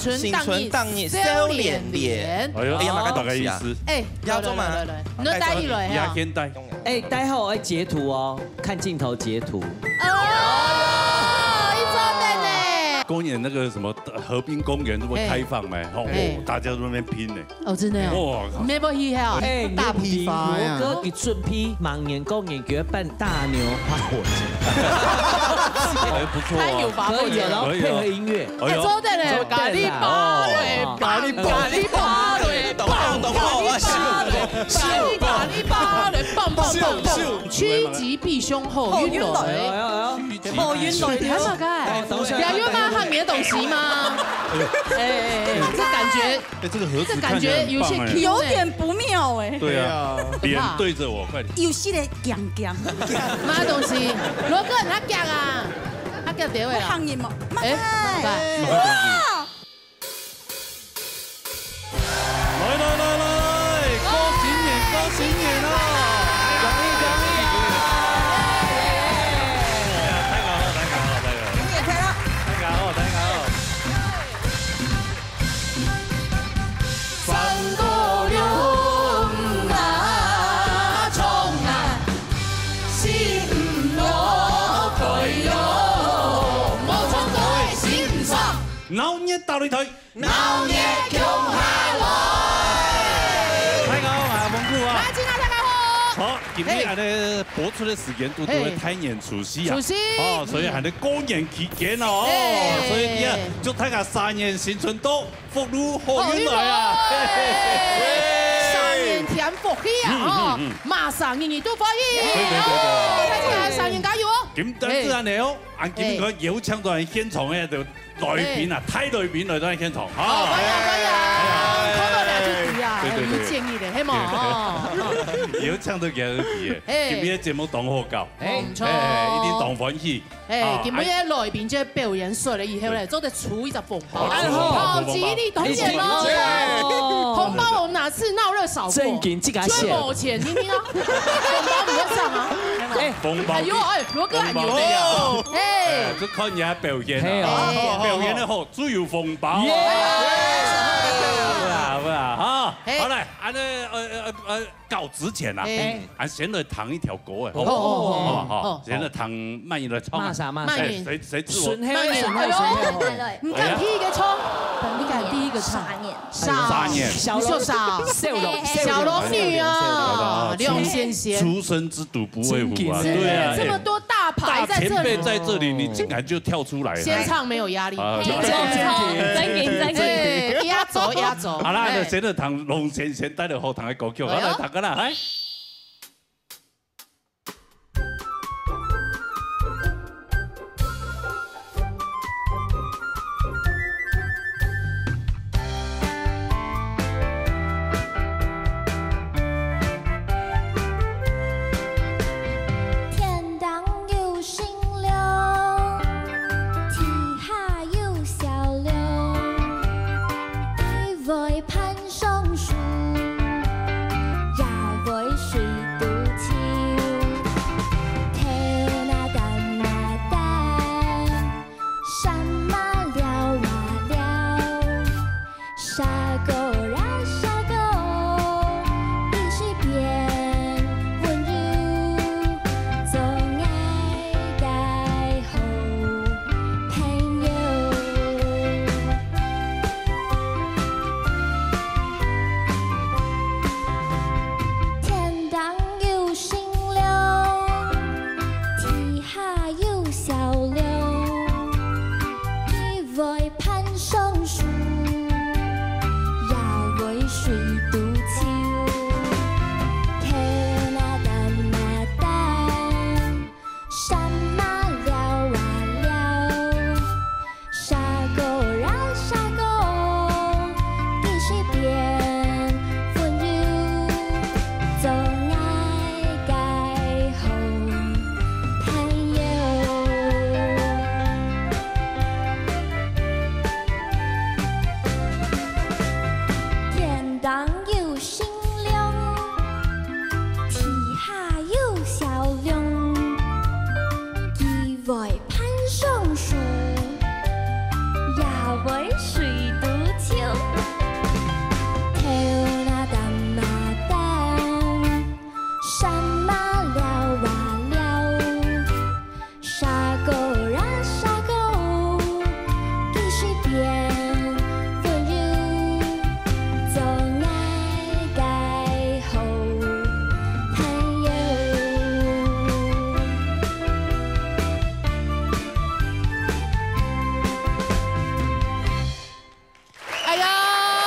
存当日少年年。哎呦，大概意啊？思。哎，要做吗？你带一来压先带。哎，待会我要截图哦，看镜头截图。公园那个什么河滨公园都会开放没？哦，大家都在那边拼呢。哦，真的哦。哇 ，Never hear 哎，大批发呀！罗哥一准批，盲年公园举办大牛花火节。还不错啊，可以，然后配合音乐。哎，做的嘞，咖喱巴嘞，咖喱巴嘞，棒棒棒，趋吉避凶后运雷，后运雷，看嘛该，两月吗？看你的东西吗？哎，这感觉，这个盒子感觉有些有点不妙哎。对啊，脸对着我，快点。有些的强强，嘛东西，罗哥他强啊，他强点位啦。行业嘛，哎，哇！来，恭喜年啊！老年大擂台，老年强下来。大家好啊，蒙古啊！大家好。好，今天还咧播出的时间都会太年除夕啊，哦，所以还咧过年期间哦，所以呀，祝大家3年新春到，福如好运来啊！3年添福气啊！马上年年都欢喜！大家3年加油哦！咁等自然嚟哦，按今個有請到人現場嘅就來賓啊，太來賓來到現場嚇。歡迎！看到兩隻字啊，有建議嘅，係冇？有請到幾個字嘅，今日節目當好搞，唔錯，一定當歡喜。今日嘅來賓即係表演出嚟以後咧，做得出一隻紅包，好吉利童年咯！紅包我們哪次鬧熱掃過？最冇錢，聽聽啊！紅包唔會上啊！紅包，羅哥很有味啊！就看人家表演啊，表演得好，只有紅包。不啦，好來，俺搞之前啊，俺先來燙一條歌誒，好不好？先來燙慢一來唱。慢誰知我？唔敢第一個唱，你敢第一個唱？傻年，小龍女啊，梁先生。出生之犊不畏虎啊，對啊，這麼多大牌在這裡，前輩在這裡，你竟然就跳出來了。先唱沒有壓力，真壓軸。好啦，就先嚟彈龍先生帶嚟好聽嘅歌曲，好嚟彈㗎啦，來。为攀松树，也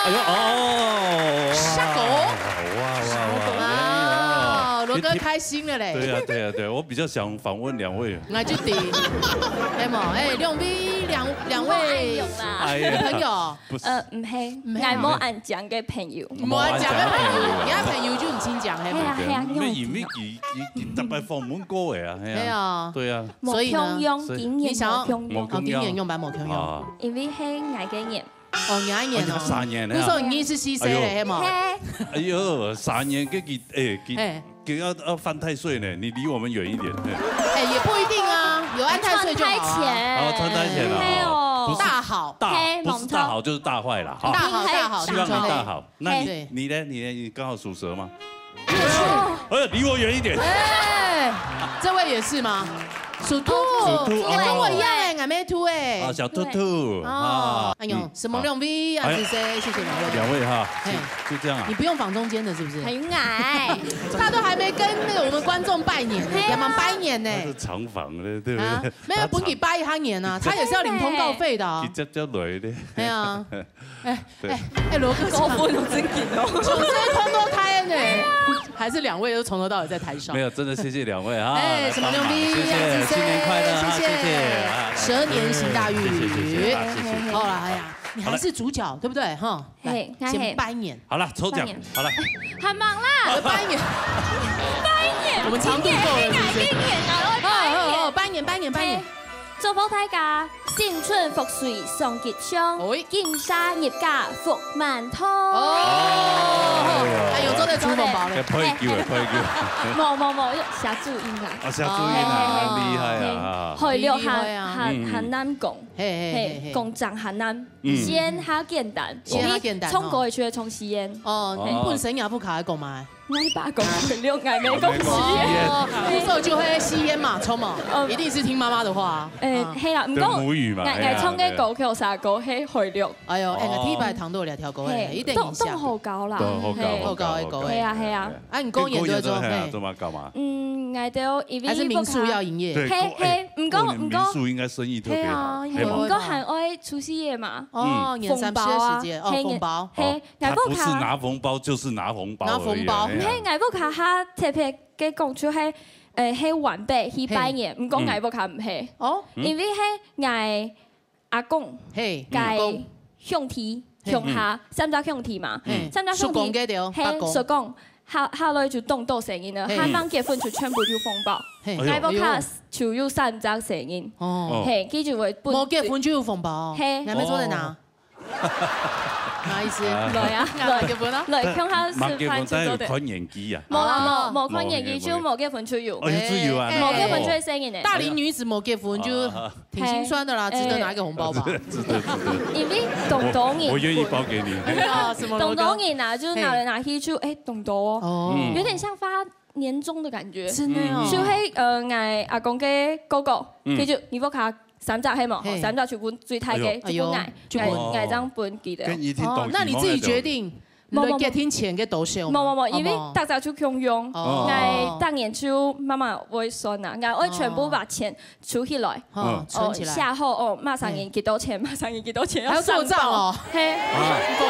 哎呦哦，下狗，哇，罗哥开心了嘞。对啊，我比较想访问2位。来就顶，哎嘛，两位两位朋友，唔係，係冇人講嘅朋友，冇人講嘅朋友，而家朋友就唔清講係嘛？係啊，咩而咩特別訪問過嘅啊？係啊，對啊，所以呢，你想要經驗用版冇強用，因為係捱嘅人。哦，2年哦，3年咧。嗰時候你是4歲嘞，係嘛？哎呦，3年給要犯太歲呢，你離我們遠一點。哎，也不一定啊，有安太歲就好啊。哦，穿太前了。大好，不是大好就是大壞啦。大好，希望你大好。那你呢？你剛好屬蛇嗎？離我遠一點。哎，這位也是嗎？屬兔，跟我一樣哎，俺妹兔哎。啊，小兔兔。哦，哎呦，什麼2位啊？謝謝2位哈，就這樣啊。你不用訪中間的，是不是？很矮，他都還沒跟我們觀眾拜年呢，要忙拜年呢。是長訪的，對不對？沒有本給拜他年啊，他也是要領通告費的。你叫累的。哎呀，羅哥高分有真勁哦，從這通都開呢，還是2位都從頭到尾在台上。沒有，真的謝謝2位啊。哎，什麼2位？謝謝，新年快樂，謝謝。蛇年行大運。謝謝。好了，哎呀，你還是主角，對不對？哈，來，先拜年。好了，抽獎，好了。太忙啦，拜年。我們長度夠了，是不是？拜年。祝福大家新春福瑞雙吉祥，金沙業家福滿堂。還有做在出紅包嘞。可以叫，冇，下注音啊。下注音啊，厲害啊！會了很難講，講講很難。西安好簡單，從過去從西安。哦，你本身也不卡講嘛？挨爸講會了，挨妹講西安。那時候就會吸煙嘛，衝嘛，一定是聽媽媽的話。係啦，唔講，挨衝嘅歌叫啥歌？係會了。哎呦，我睇擺糖都2條歌誒，一定影響。都好高啦，好高嘅歌。係啊。啊，你公演就做幹嘛？挨到還是民宿要營業。係，唔講。民宿應該生意特別好。唔講還愛除夕夜嘛？哦，年30的時間，紅包。係，他不是拿紅包，就是拿紅包。拿紅包。唔係挨不卡哈特別嘅講出係係晚輩去拜年，唔講挨不卡唔係。哦，因為係挨阿公，係兄弟鄉下三隻兄弟嘛，三隻兄弟係叔公，下來就動到成因啦，下晚結婚就全部要紅包，挨不卡就要3隻成因。哦，係記住會冇結婚就要紅包，係你係咪做在哪？哪意思？來結婚啦！來鄉下食飯就做的。冇看演技啊！冇看演技就冇結婚出遊。出遊啊！冇結婚出去生嘅呢。大齡女子冇結婚就挺心酸的啦，值得拿一個紅包吧？值得。因為東東人，我願意包給你。東東人啊，就拿去就東東哦，有點像發年終的感覺。真的哦。就係嗌阿公嘅哥哥，記住你幫卡。3隻係冇，3隻全部最大嘅，就本捱張本記得。哦，那你自己決定，冇給添錢嘅多少？冇，因為大家就共用，捱當年就媽媽會算啊，捱我全部把錢儲起來，存起來。下後哦，馬上贏幾多錢，還要做賬哦。係，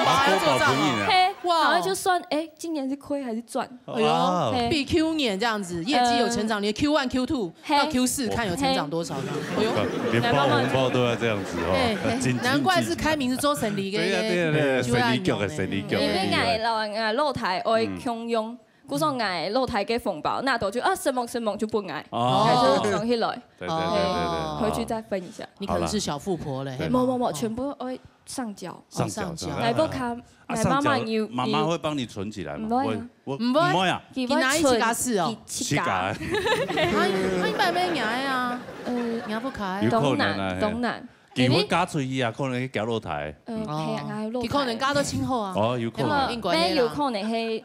還要做賬哦。係，然後就算，今年是虧還是賺？哎呦，比 Q 年這樣子，業績有成長，你 Q1、Q2 到 Q4看有成長多少呢？哎呦，連包紅包都要這樣子哦。難怪是開名是做生理嘅。對，生理局嘅生理局。因為捱露台愛共用，故說捱露台嘅紅包，那都就什麼就不捱，還是藏起來。對，回去再分一下。你可能是小富婆嘞。冇，全部愛上繳。捱不卡，捱媽媽會幫你存起來嗎？唔會啊，你拿一起家事哦。起家。他一般咩捱啊？捱不卡。東南。佢會加出去啊，可能去搞露台。係啊，捱露台。佢可能加到前後啊。哦，有可能。咩有可能係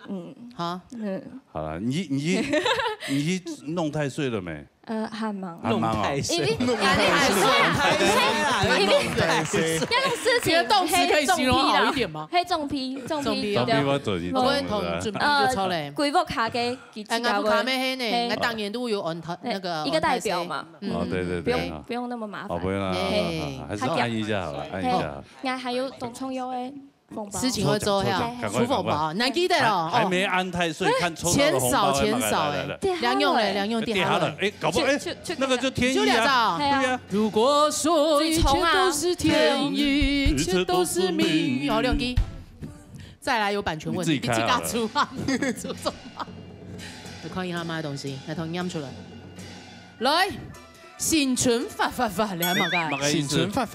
嚇。好了，你弄太歲了沒？還忙。弄太歲。因為那種事情動詞可以形容好一點嗎？係重批我做你我會同準備就抄嘞。規劃卡嘅幾幾個？卡咩呢？我當年都有按那個一個代表嘛。哦，對。不用那麼麻煩。不用啦，還是按一下好了，按一下。還有董聰優誒。事情会做呀，出凤包，难记得了。还没安太岁，看抽到的红包。钱少哎，良用嘞，良用点好了。哎，搞不好哎，那个就天意啊。对呀。如果说一切都是天意，一切都是命运。好，两支。再来有版权问题，你自己嘎出啊，出什么？来看一下妈的东西，来同音出来。来。新春发，你还冇噶？新春发，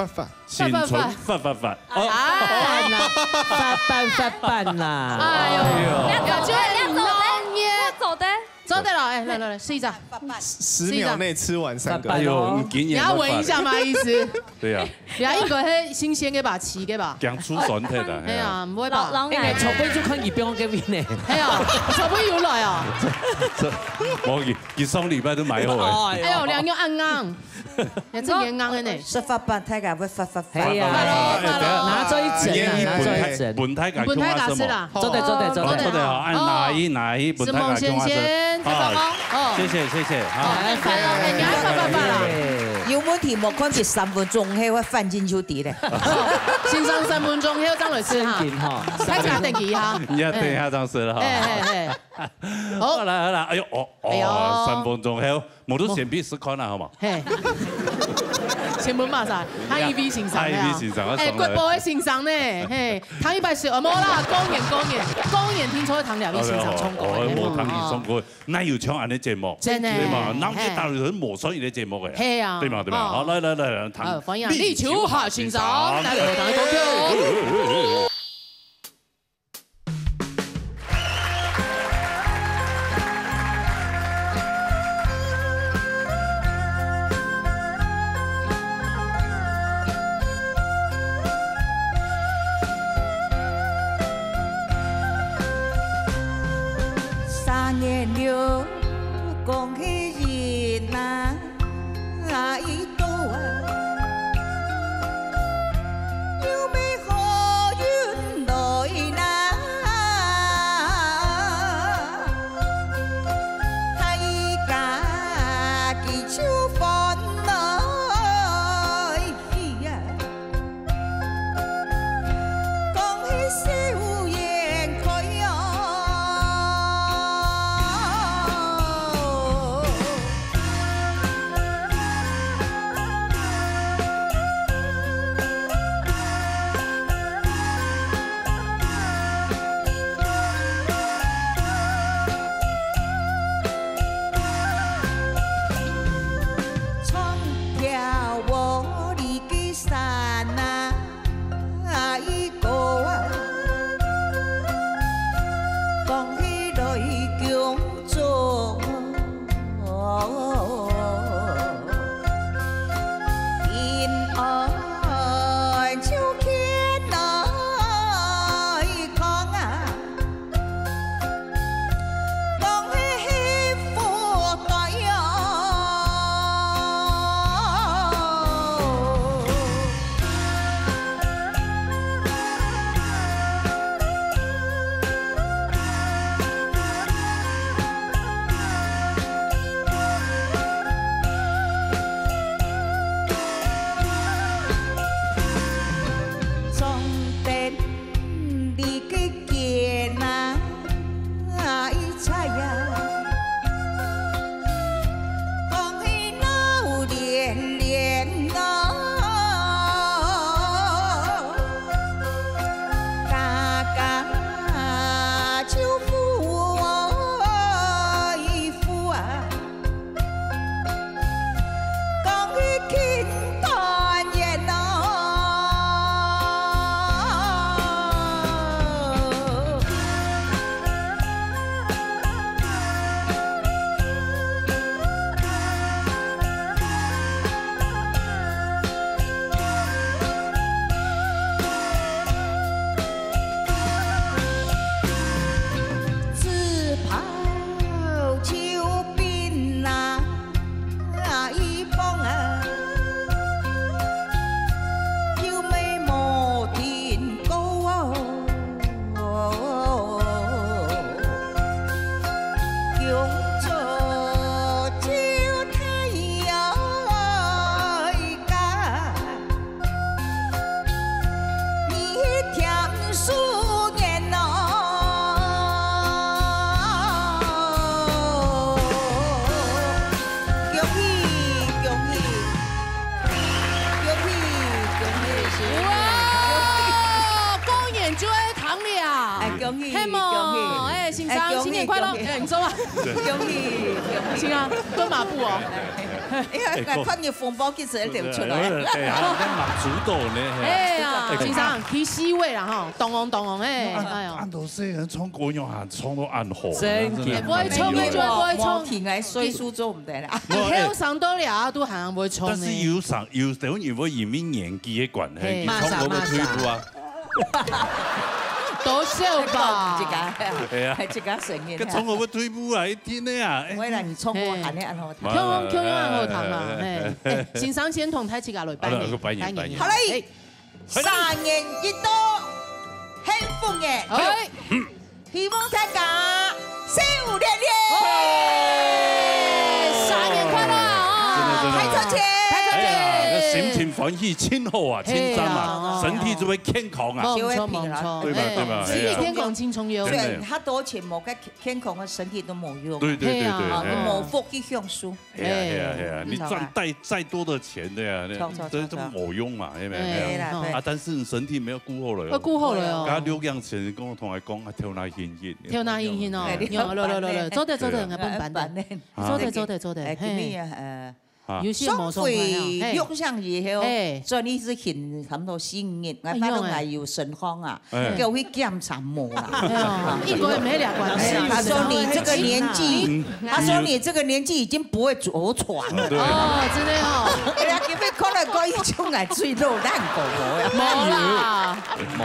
新春发。发辦啦！哎呦，要走的，走的了，哎，來，試一下，10秒內吃完3個。哎呦，你要聞一下嗎？意思？對呀。你要應該係新鮮嘅吧，試嘅吧？講出酸體啦。係啊，唔會吧？除非就看二邊嗰邊呢。係啊，除非要來啊。冇佢上禮拜都買好嘅。哎呦，兩樣啱啱。你真係啱嘅呢。說發辦睇下會發。係啊，拿咗一整，本太假講話什麼？做得好，按哪一本太假講話什麼？好，謝謝，好。有問題莫看住3分鐘，係會翻進去啲咧。先生3分鐘，喺度爭嚟吃哈。睇下定期哈。你要等一下當時了哈。好啦，哎呦3分鐘喺度，冇都錢幣10塊啦，好嘛？錢本馬曬，睇 EV 先生啊！誒，國寶嘅先生呢？嘿，睇100歲，冇啦，公演聽說睇2位先生衝過。我冇睇佢衝過，哪有搶人啲節目？真係，對嘛？南極大陸都冇所以啲節目嘅。係啊，對嘛？好，來，談。歡迎立秋夏先生，帶嚟我哋嘅歌曲。恭喜人啊，一度啊，有美好運來啦，大家祈求歡來呀，恭喜小燕開呀。恭喜！嘿么，哎，先生新年快乐！哎，你说吧。恭喜！行啊，蹲马步哦。哎，看你风暴其实一定出来。对啊，那马主导呢？哎呀，先生去4位啦哈，咚咚咚哎，哎呦。按到些人冲过用喊冲到暗火，真嘅，不會衝嘅，不會衝。天涯歲數做唔得啦。你喺上到了都行唔會衝。但是有等於會因為年紀嘅關係，衝到退步啊。多少吧？係啊，係自家承認。個衝到會退步啊！一天呢啊，喂啦，你衝我行呢按好睇。強按好睇嘛？誒，先生先同睇自家來拜年。好嘞，3年一度幸福嘅，希望大家新年3年快樂啊！開春節。心情歡喜，親好啊，親善嘛，身體就會健康啊，冇錯冇錯，對吧對吧？身體健康輕鬆有。雖然他多錢冇嘅健康嘅身體都冇用。對對對對，你冇福氣享受。係啊，你賺再多的錢的呀，都冇用嘛，係咪？啊，但是身體沒有顧好了。顧好了哦。剛6樣前跟我同學講，跳那顯現。跳那顯現哦，來，走得，我幫辦的。走得。今日雙匯用上以後，所以你是很多新年，我發現係有神方啊，叫佢檢查毛啦。應該沒兩關係。他說你這個年紀已經不會坐船了。哦，真的哦。哎呀，今日可能講一種係最肉爛狗呀。冇啦，冇，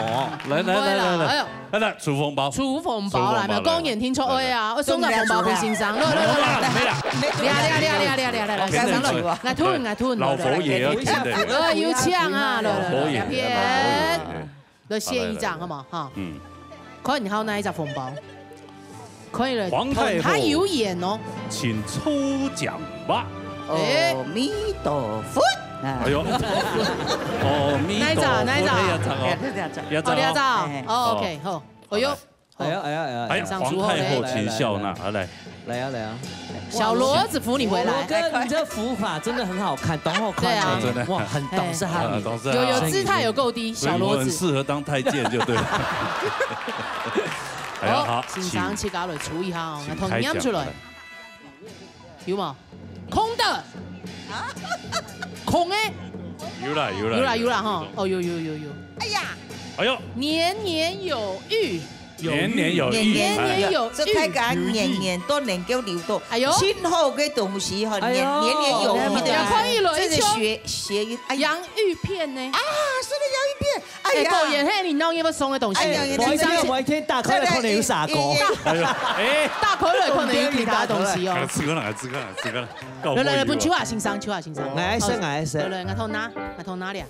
來，出紅包，來，咪公演聽錯哎呀，我送個紅包俾先生，來，來吞，老佛爺要聽的，要搶啊，來，片，來謝一張好嘛，哈，可以後那一隻紅包，可以了，皇太后，他有演哦，請抽獎吧，阿彌陀佛。哎呦，哦，哪一張？哦，OK， 好，哎呦，皇太后請笑納，來啊，小騾子扶你回來。哥，你這扶法真的很好看，懂好看，對啊，哇，很懂事漢女，有姿態有夠低，小騾子。很適合當太監就對了。好，先生切搞來處一下哦，同你啱出來，有冇？空的。空哎，有啦哈，哦有，哎呀，哎呦，年年有餘，年有餘，這太講年都能夠留到，哎呦，親好嘅東西哈，年有餘的，可以了，這是學洋芋片呢？啊，是的洋芋片，哎呀，狗眼黑，你鬧要不要送嘅東西？我一天大口可能有傻狗，大口嚟可能有其他東西哦。吃個啦，來，本秋啊，先生，愛生，來，我同哪裡啊？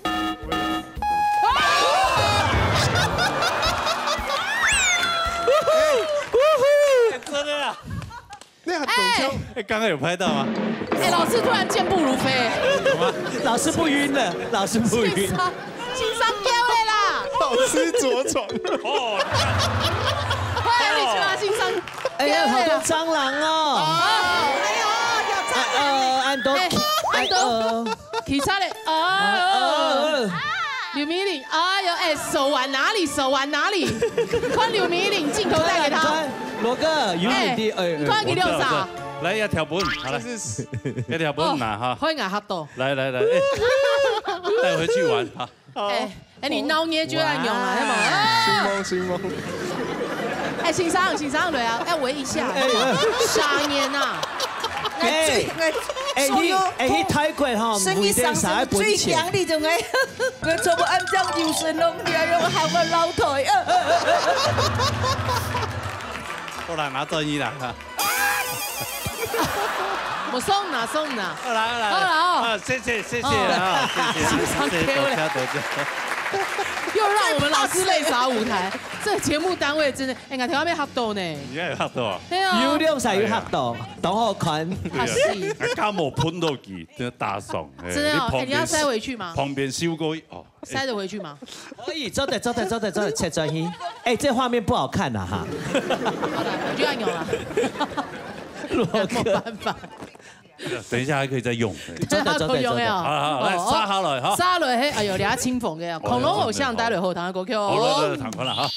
真的啊！那很懂哎，剛剛有拍到嗎？哎，老師突然健步如飛，老師不暈了，先生叫你啦，老師着床。哦，快你去啊，先生！哎呀，好多蟑螂哦！哎呀，有蟑螂！安東，其他的劉明玲，哎呦，哎，手玩哪裡？看劉明玲鏡頭帶給他。羅哥，有你的，你看佢溜啥？來一條本，好了，一條本拿哈。可以牙黑到。來，帶回去玩哈。哎，你鬧嘢就要用啦，係嘛？新夢。哎，先生來啊，要圍一下。啥年啊？去泰國哈，生意上升最強的就係佢做個暗將要神龍，你要用後個樓台啊！好啦，拿正義啦。我送哪？好啦，謝謝啊，謝謝。又讓我們老師淚灑舞台，這節目單位真的，哎，我條咩黑到呢？而家有黑到啊？有兩晒有黑到，懂好看。係。家冇噴到佢，真係大爽。真的哦，你要塞回去嗎？旁邊燒過哦。塞得回去嗎？可以，走的，切轉去。哎，這畫面不好看啊哈。好的，我就要用了。冇辦法。等一下還可以再用。真的可以用呀！好，來沙下來哈。沙來，哎呦，你阿清風嘅，恐龍偶像帶來後堂嘅歌曲哦。好，來，彈款啦哈。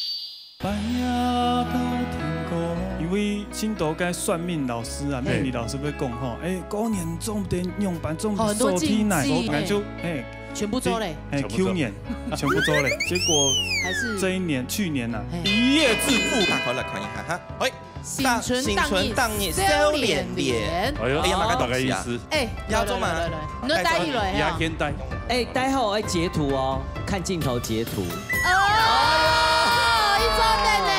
因为新竹该算命老师啊，命理老师要讲吼，狗年总得用板总手提奶，感就全部做嘞，Q 年全部做嘞，结果还是这一年去年呐，一夜致富，赶快来看一下哈，哎。 新春当日笑脸脸，哎呀，大概意思。要做嘛？你都带一轮呀？压先带。待会我会截图哦，看镜头截图。哦，一周内呢。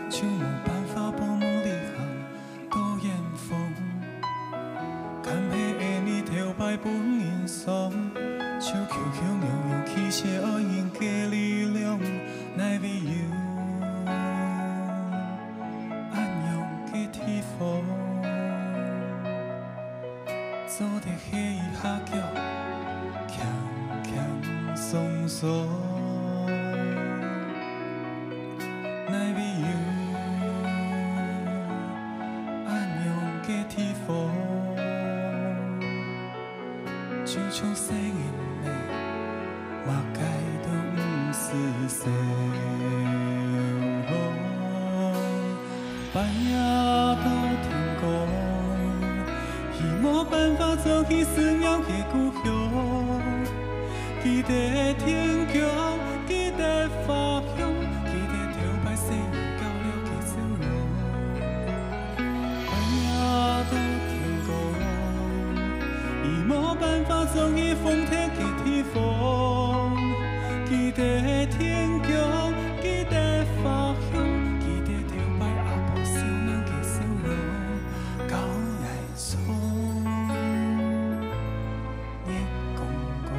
就无办法保护你行多严风，堪配的你跳摆本因爽，手口口用用气血爱因给力量，奈为有安用嘅地方，做得起下脚，强强松松。 奈为有安样嘅地方，就像生人的马街都唔是生半夜到天光，已冇办法走去思念嘅故乡，记得天光，记得发香。 总以风天嘅地方，记得天光，记得花香，记得跳摆阿婆少年嘅笑容，高矮葱，热公公。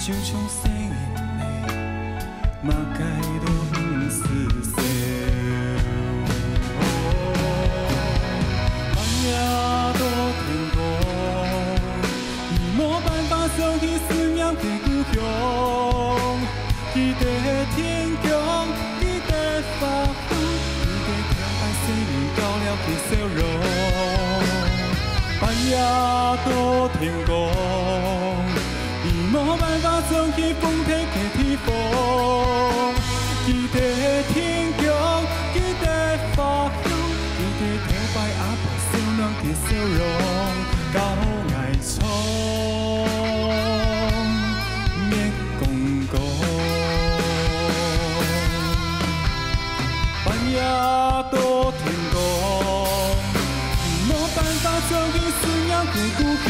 就像生人的马街都不是笑，半夜到天光，已没办法想起思念的故乡。记得天光，记得发光，记得跳摆生日到了的笑容。半夜到天光。 冇办法走去风体嘅地方，记得天光，记得花香，记得跳摆阿婆少年嘅笑容，高矮葱，灭公公。半夜到天光，冇办法走去思念嘅故乡。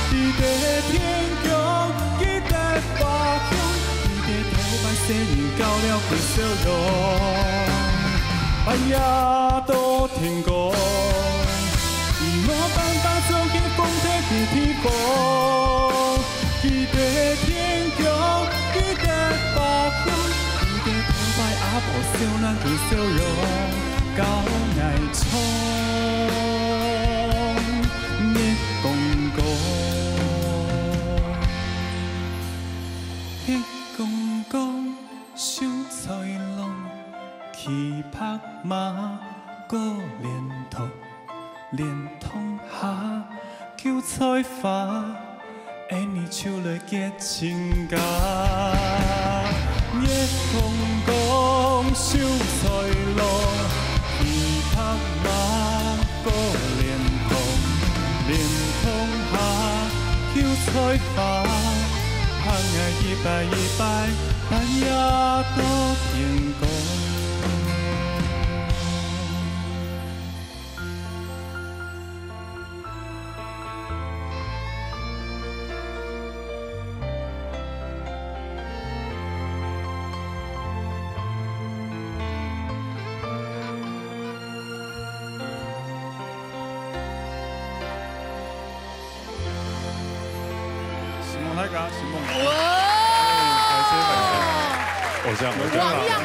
记得天光，记得花香，记得跳摆生日到了嘅笑容。半夜到天光，已冇办法走去风体嘅地方。记得天光，记得花香，记得跳摆阿婆少年嘅笑容，高矮葱，灭公公。 一公公想菜农，去拍马过连通下叫菜花，爱你手来结情家。夜空光秀彩路，耳拍马过莲蓬，莲蓬下秀彩花，行呀一拜一拜，半夜到天光。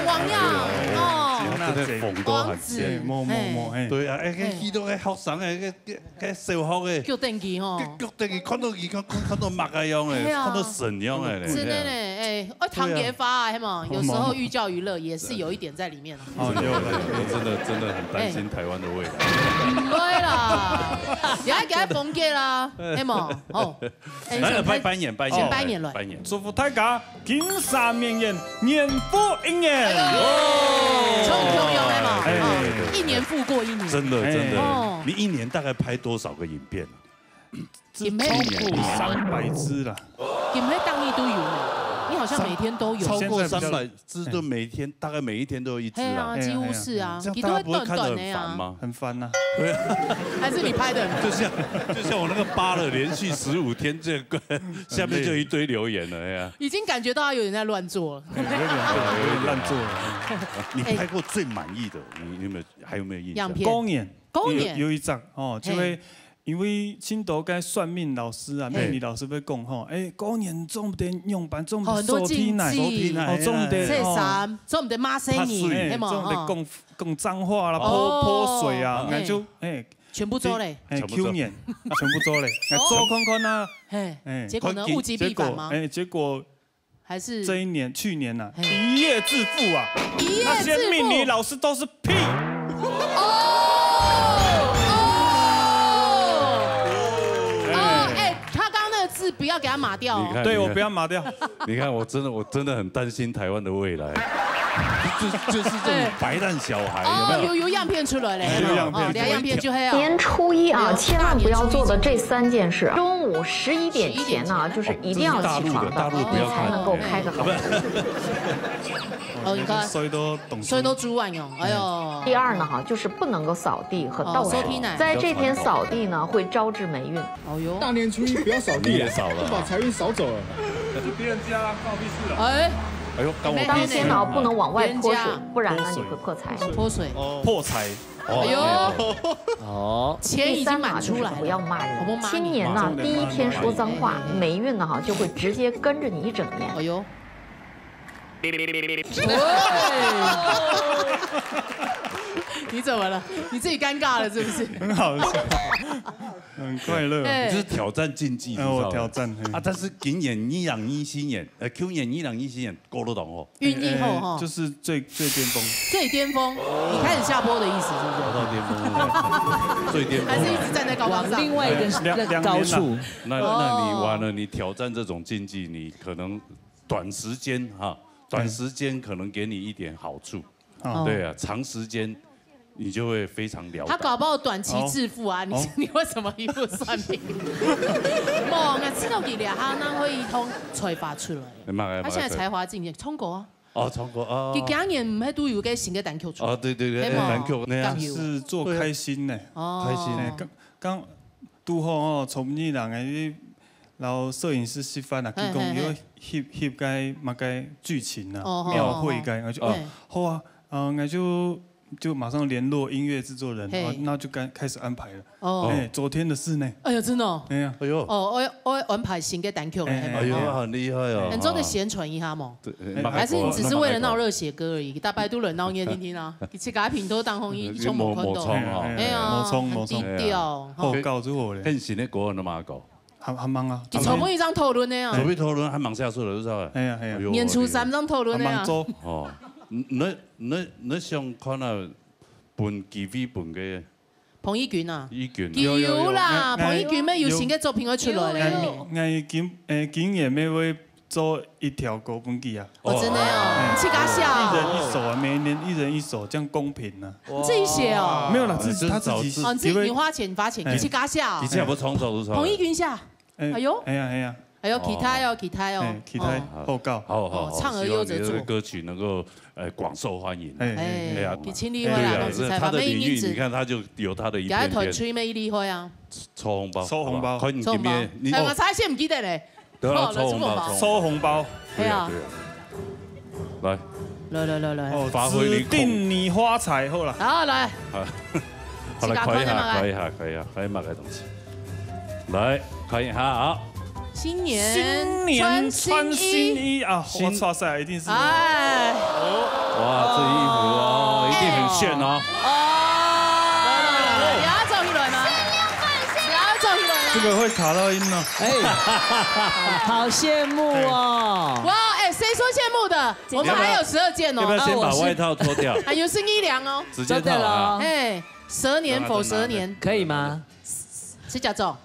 王样哦，这个风都很正，对啊，哎，見到個學生誒，個小學誒，腳定機吼，腳定機看到佢看到墨一樣誒，看到神一樣誒，真的呢，哎，糖給發啊，係嘛？有時候寓教於樂也是有一點在裡面。哦，真的很擔心台灣的未來。唔會啦，也係給他封結啦，係嘛？好，拜年來，祝福大家金山明年，年復一年。衝衝勇係嘛？一年復過一年。真的，你一年大概拍多少個影片啊？影片300支啦。影片當年都有呢，你好像每天都有。超過300支都每天，大概每一天都有一支啊。幾乎是啊，你都會不會看得很煩嗎？很煩啊。對。還是你拍的？就像我那個扒了連續15天，這個下面就一堆留言了，哎呀。已經感覺到有人在亂做了。有點亂做了。你拍過最滿意的，你有沒有還有沒有印象？公演有一張哦，就會。因為青島該算命老師啊，命理老師要講吼，哎，過年做唔得用板，做唔得收天奶，哦，做唔得哦，做唔得罵生意，做唔得講髒話啦，潑水啊，那就哎，全部做嘞，哎，Q 年全部做嘞，做看看啊，哎，結果呢物極必反嗎？哎，結果還是這一年去年呐，一夜致富啊，那些命理老師都是屁。字不要給他碼掉，對我不要碼掉。你看，我真的很擔心台灣的未來，就是這種白爛小孩，有樣片出來嘞，兩樣片就係年初一啊，千萬不要做的這3件事。中午11點前呢，就是一定要起床的，才能夠開個好。哦，你看，所以都煮完喲，哎呦。第二呢，哈，就是不能夠掃地和倒水，在這天掃地呢，會招致霉運。哦喲，大年初一不要掃地，也掃了，把財運掃走了。是別人家啦，關我屁事了。哎呦，當天呢，不能往外潑水，不然呢，你會破財。潑水，破財。哎呦，哦，錢已經滿出來了。不要罵人。新年呢，第一天說髒話，霉運呢，哈，就會直接跟着你一整年。哎呦。你怎麼了？你自己尷尬了是不是？很好笑，很快樂。就是挑戰競技，我挑戰啊！但是今年2024年，Q 年2024年過得到哦。孕疫後哈，就是最巔峰。最巔峰，你開始下坡的意思是不是？到巔峰，最巔峰。還是一直站在高崗上？另外一個高處。那你完了，你挑戰這種競技，你可能短時間可能給你一點好處，對啊，長時間你就會非常了解。他搞不好短期致富啊！你為什麼一副算命？冇，我知道佢倆他那會一通財發出來。他現在才華盡現，衝過啊！哦，衝過啊！佢今年唔係都有個新嘅單曲出。哦，對，單曲那樣是做開心的，開心。剛拄好哦，從你人嘅。然後攝影師示範啊，佢講要翕個乜個劇情啊，描繪個，我就好啊，我就馬上聯絡音樂製作人，那就開始安排了。哎，昨天的事呢？哎呀，真的。哎呀，哎呦。哦，我安排新嘅單曲了，哎呦，很厲害哦。你做得宣傳一下嘛？還是你只是為了鬧熱血歌而已？大白都輪鬧你聽聽啊！一次改品都當紅衣，衝冇看到。哎呀，很低調。好搞住我咧。很新的歌人都馬搞。還忙啊！籌備一張討論的呀。籌備討論還忙下出來，你知道？係啊。年初3張討論的呀。哦，你想看啊？本機會本嘅彭一軍啊？有啦，彭一軍咩有新嘅作品要出來咧？今年咩會做一条高分机啊！哦，真的哦，去嘎笑，一人一首啊，每年一人一首，这样公平呢？自己写哦，没有啦，自己他自己哦，自己花钱发钱，去嘎笑，以前不创作，彭一军下，哎呦，哎呀，还有其他哦，其他哦，其他报告，好，唱而优则作，歌曲能够广受欢迎。哎呀，给亲力会啦，他的领域，你看他就有他的一片天。给他团吹咩力会啊？抽红包，抽红包，快你这边，哎，我猜先唔记得嘞。对啊，抽红包，抽红包，对啊，来，发挥你指定你发财好了。好来，好了，可以哈，可以买个东西，来看一下啊。新年穿新衣啊！我操塞，一定是哎，哇，这衣服哦，一定很炫哦。也要走一轮吗？也要走一轮吗？这个会卡到音哦。哎，好羡慕哦！哇，哎，谁说羡慕的？我们还有12件哦。要不要先把外套脱掉？还有生衣凉哦。直接套啊！哎，蛇年否蛇年？可以吗？谁假走？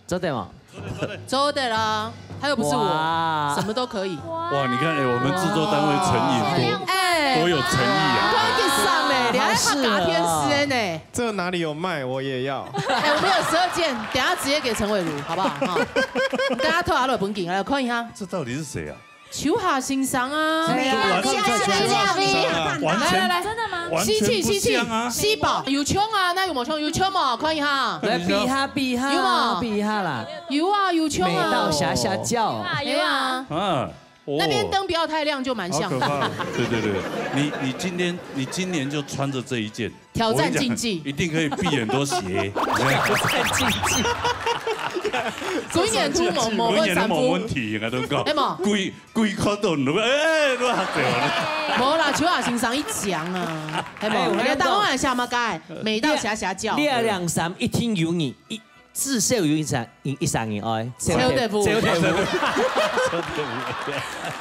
走对吗？走的啦，他又不是我，什么都可以。哇，你看，我们制作单位诚意多有诚意啊！快点上嘞，你还是嘎天师呢？这哪里有卖，我也要。哎，我们有12件，等下直接给陈伟如，好不好？哈，大家偷下落本景，来看一下。这到底是谁啊？秋下欣赏啊！完全来，真的吗？吸气，吸饱有枪啊？那有冇枪？有枪嘛？看一下。来比哈，有吗？比哈啦。有啊，有枪啊。美到霞霞叫。有啊。那边灯不要太亮，就蛮像的。对，你今年就穿着这一件挑战竞技，一定可以避很多邪。挑战竞技。鬼眼突猛猛问三夫。冇问题，我都讲。哎嘛，鬼看到你，哎，都吓死我了。冇啦，秋下欣赏一讲啊，哎嘛，我们当晚下嘛该，美到霞霞叫。223一听有你至少有一场爱，超地夫，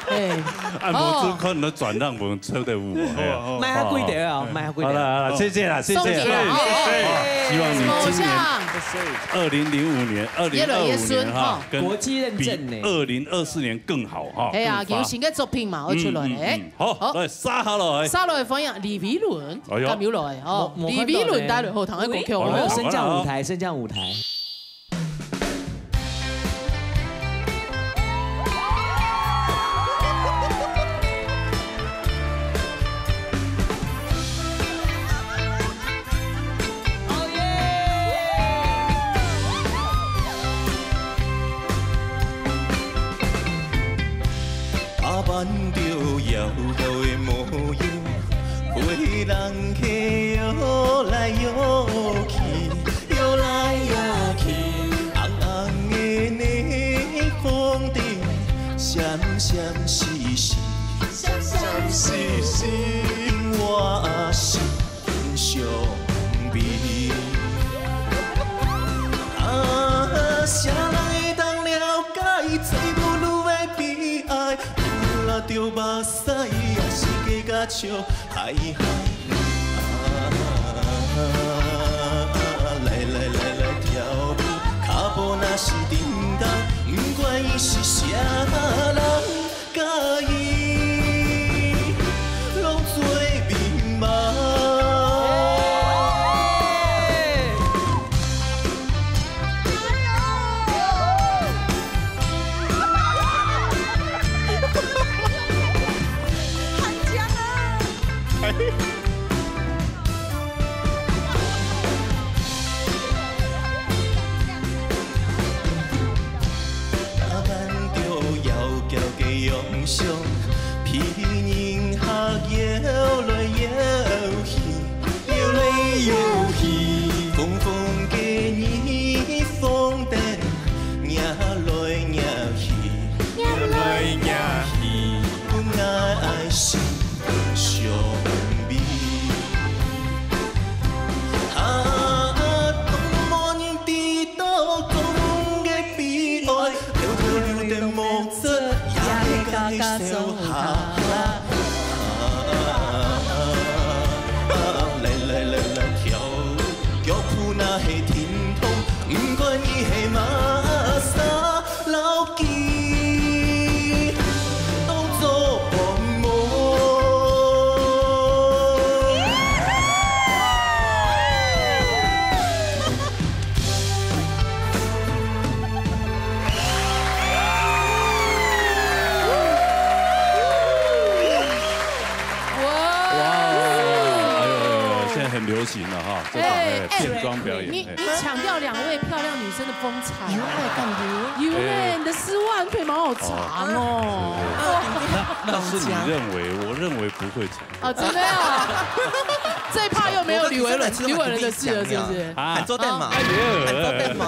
哎，按摩猪可能转让我们超地夫，卖下贵点啊，卖下贵点。好了，谢谢了，谢谢。希望你今年2005年、2025年哈，国际认证呢，2024年更好哈。哎呀，有新的作品嘛，我出来哎。好，来杀下来，杀落来欢迎李维伦，咁有来哦，李维伦带来后堂嘅歌曲，我们有升降舞台。伴着摇摇的模样，陪人客摇来摇去，摇来摇去。红红的霓虹灯，闪闪烁烁，闪闪烁烁，我心相美。啊，谁人会当了解做母女的悲哀？着目屎也是加笑，嗨嗨来跳舞，脚步若是沉重，不管伊是啥人，甲伊拢做面目。上皮人客摇来摇去，摇来摇去，风风过年风灯，迎来迎去，迎来迎去，阮爱心相美。啊，当无人知道讲的悲哀，流着目色。嘎嘎走下，来跳，脚步若是疼痛，不管伊是马啥老气。变装表演。你强调2位漂亮女生的风采。有哎，你的丝袜腿毛好长哦。那是你认为，我认为不会长。哦，真的啊。最怕又没有吕伟伦的事了，是不是？啊，做代码，做代码。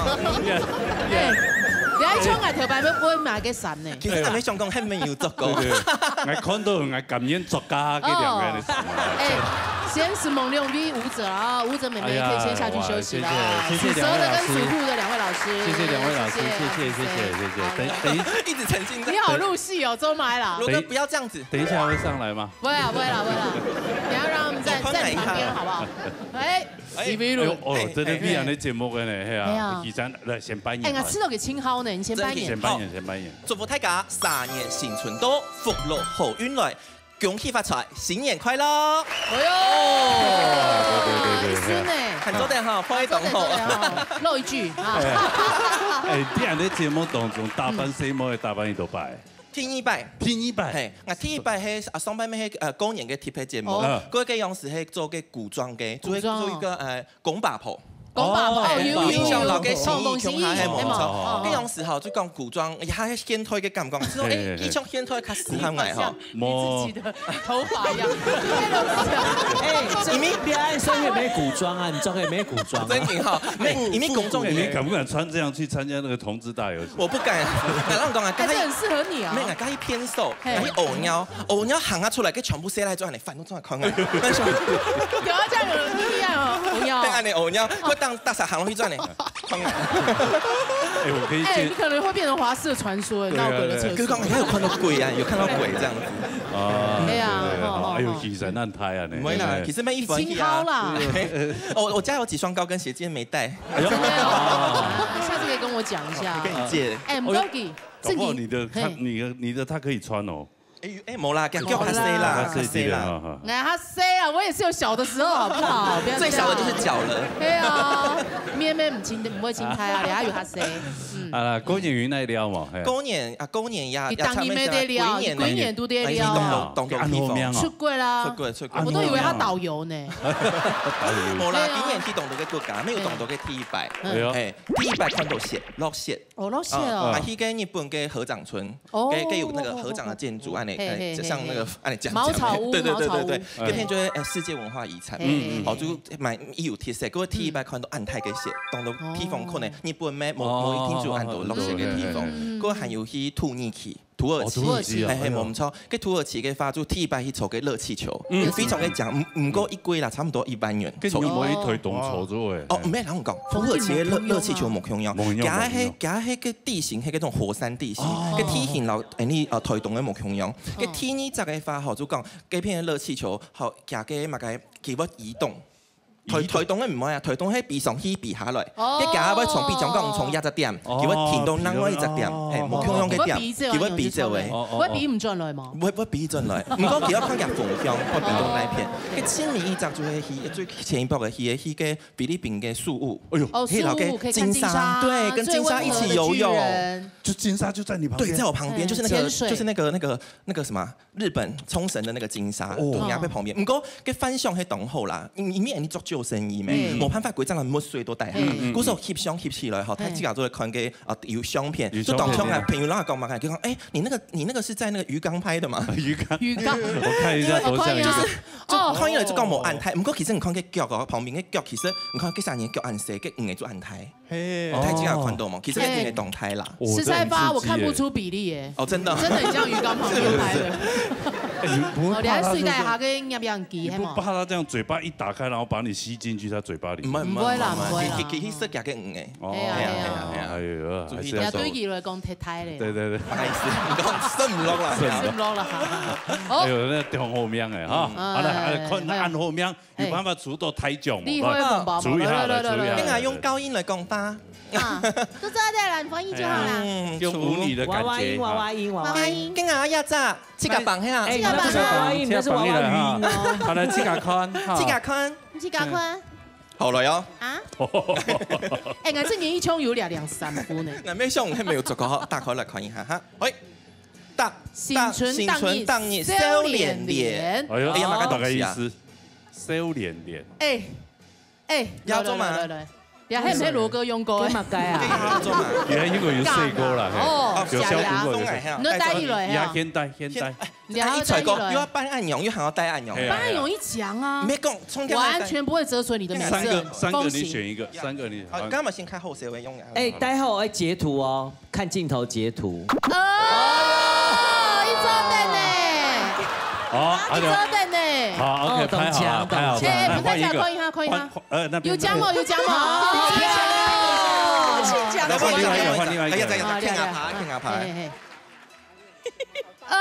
你喺窗外頭擺要買埋嘅神呢？其實係咪想講係沒有做過？我看到我感染作家嘅兩個人。先是猛龍 V 舞者啊，舞者妹妹可以先下去休息啦。謝謝兩位老師。跟屬兔的2位老師。謝謝2位老師，謝謝。一直沉浸在。你好入戲哦，周麥啦。羅哥不要這樣子。等一下會上來嗎？不會啦，你要讓我們站旁邊好不好？哦，真係必然的節目嘅呢，係啊。其實來先扮演。我吃到給青蒿呢，你先扮演。先扮演。祝福大家3年新春多，福祿好運來。恭喜發財，新年快樂！哎呦，真呢，很多人哈，歡迎等候，漏一句啊！啲人喺節目當中打扮什麼嘅打扮呢度擺？天一拜，係，我天一拜係上班咩過年嘅特別節目，嗰個樣時係做嘅古裝嘅，做一個拱把鋪。講爸爸印象老嘅新意強下係冇錯，嗰樣時候就講古裝，也係現代嘅感覺，所以呢種現代較適合我嗬。你自己的頭髮一樣。你們別愛穿咩古裝啊？你裝嘅咩古裝？真勁哈！你們公眾你敢不敢穿這樣去參加那個同志大遊行？我不敢，我讓你講啊，但係很適合你啊。咩啊？加啲偏瘦，加啲鵝鳥行下出嚟，佢全部寫嚟做人哋飯都裝嚟看嘅。有啊，這樣有不一樣哦，鵝鳥。俾人哋鵝鳥。當大傻行落去轉呢，我可以你可能會變成華視的傳說，鬧鬼的廁所。佢講有看到鬼啊，有看到鬼這樣子。哎呀，哎呦，其實難睇啊，唔會啦，其實咩衣服青蒿啦。我家有幾雙高跟鞋，今天沒帶。下次可以跟我講一下。跟你借。Mdogi，搞不好你的他可以穿哦。哎，冇啦，叫哈 C 啦，哈 C 啦，哈 C 啊，我也是有小的時候，好不好？最小的就是腳了。對啊，咩唔會青苔啊，你還有哈 C。啊，過年雲來了嘛？過年呀，當年沒得了，過年都得了。出櫃啦，出櫃。我都以為他導遊呢。冇啦，今年去懂得嘅國家，沒有懂得嘅T100。T100看到雪，落雪。哦，落雪哦。去跟日本嘅合掌村，跟有那個合掌的建築案。就像那個按你講，茅草屋，對，嗰片就係世界文化遺產，就買有特色，嗰個T100看到按太嘅雪，當到地方可能日本咩冇一天就按到落雪嘅地方，嗰個還有去土耳其。土耳其係冇唔錯，跟土耳其嘅發出T100去做嘅熱氣球，非常嘅講，唔過一貴啦，差唔多1萬元。跟住冇一推動籌咗誒。哦，唔係，我講土耳其嘅熱氣球冇用樣，假係嘅地形係嗰種火山地形，嘅體型老你推動嘅冇用樣，嘅天呢則嘅發號就講，嗰片熱氣球好假嘅物嘅佢會移動。推動咧唔可以啊，推動喺地上起避下來，一架會從地上講從一隻點，佢會填到另外一隻點，係冇向嘅點，佢會比這位，會比唔進來嘛？會比進來，唔過佢要看嘅風向，會變到那片。佢千米一隻就係去最前一步嘅去嘅菲律賓嘅樹屋，哎呦，樹屋可以看金沙，對，跟金沙一起游泳，就金沙就在你旁邊，對，在我旁邊，就是那個什麼日本沖繩的那個金沙，同樣喺旁邊。唔過嘅方向係當好啦，因為你做做生意咩，冇辦法規則係乜水都帶下。嗰時候翕相翕起來後，他自己都會看嘅有相片，就當場嘅朋友攞嚟講嘛，佢講誒，你那個是在那個魚缸拍的嘛？魚缸，我看一下多像一個，就看起來就講冇按台，唔過其實你看嘅腳個旁邊嘅腳，其實你看嗰三年腳按細，嘅五個做按台，太自然看到嘛，其實一定係動態啦。實在吧，我看不出比例誒。哦，真的，真的很像魚缸旁邊拍的。你喺睡袋下嘅入樣機，你不怕他這樣嘴巴一打開，然後把你吸進去他嘴巴裡？唔會啦，佢識夾嘅五個。係啊，係啊，對佢嚟講太太咧。對，唔好意思，唔講升唔落啦，升唔落啦嚇。好，有那中後面嘅哈，看按後面有辦法出到台獎嘛？注意下，跟下用高音嚟講吧。都知道啦，你翻譯就好啦。用母語的感覺。娃娃音。跟下一隻，切個棒下，切個棒，那是娃娃語音哦。好來，切個寬，切個寬。好了喲。啊？哎，我這年一chung有兩三步呢。那咩上係沒有做過，打開來看一下哈。喂，新春當日笑臉臉。哎呀，大概意思，笑臉臉。哎，要做嘛？也係唔係羅哥用過？咁啊，計啊！原來應該有試過啦，哦，有消毒過。你帶一來啊？先帶。你還一吹過，又要搬暗湧，又還要帶暗湧。搬暗湧一講啊，沒講，衝天完全不會折損你的名聲。三個你選一個，三個你。剛剛嘛先看後誰會用嘅。哎，待會我要截圖哦，看鏡頭截圖。哦，一周等呢。哦，一周等呢。好 ，OK， 拍好，拍好。哎，不在家，看一下，看一下。那邊有獎冇？有獎冇？來換另外一個，換另外一個。哎呀，看下牌，看下牌。哦。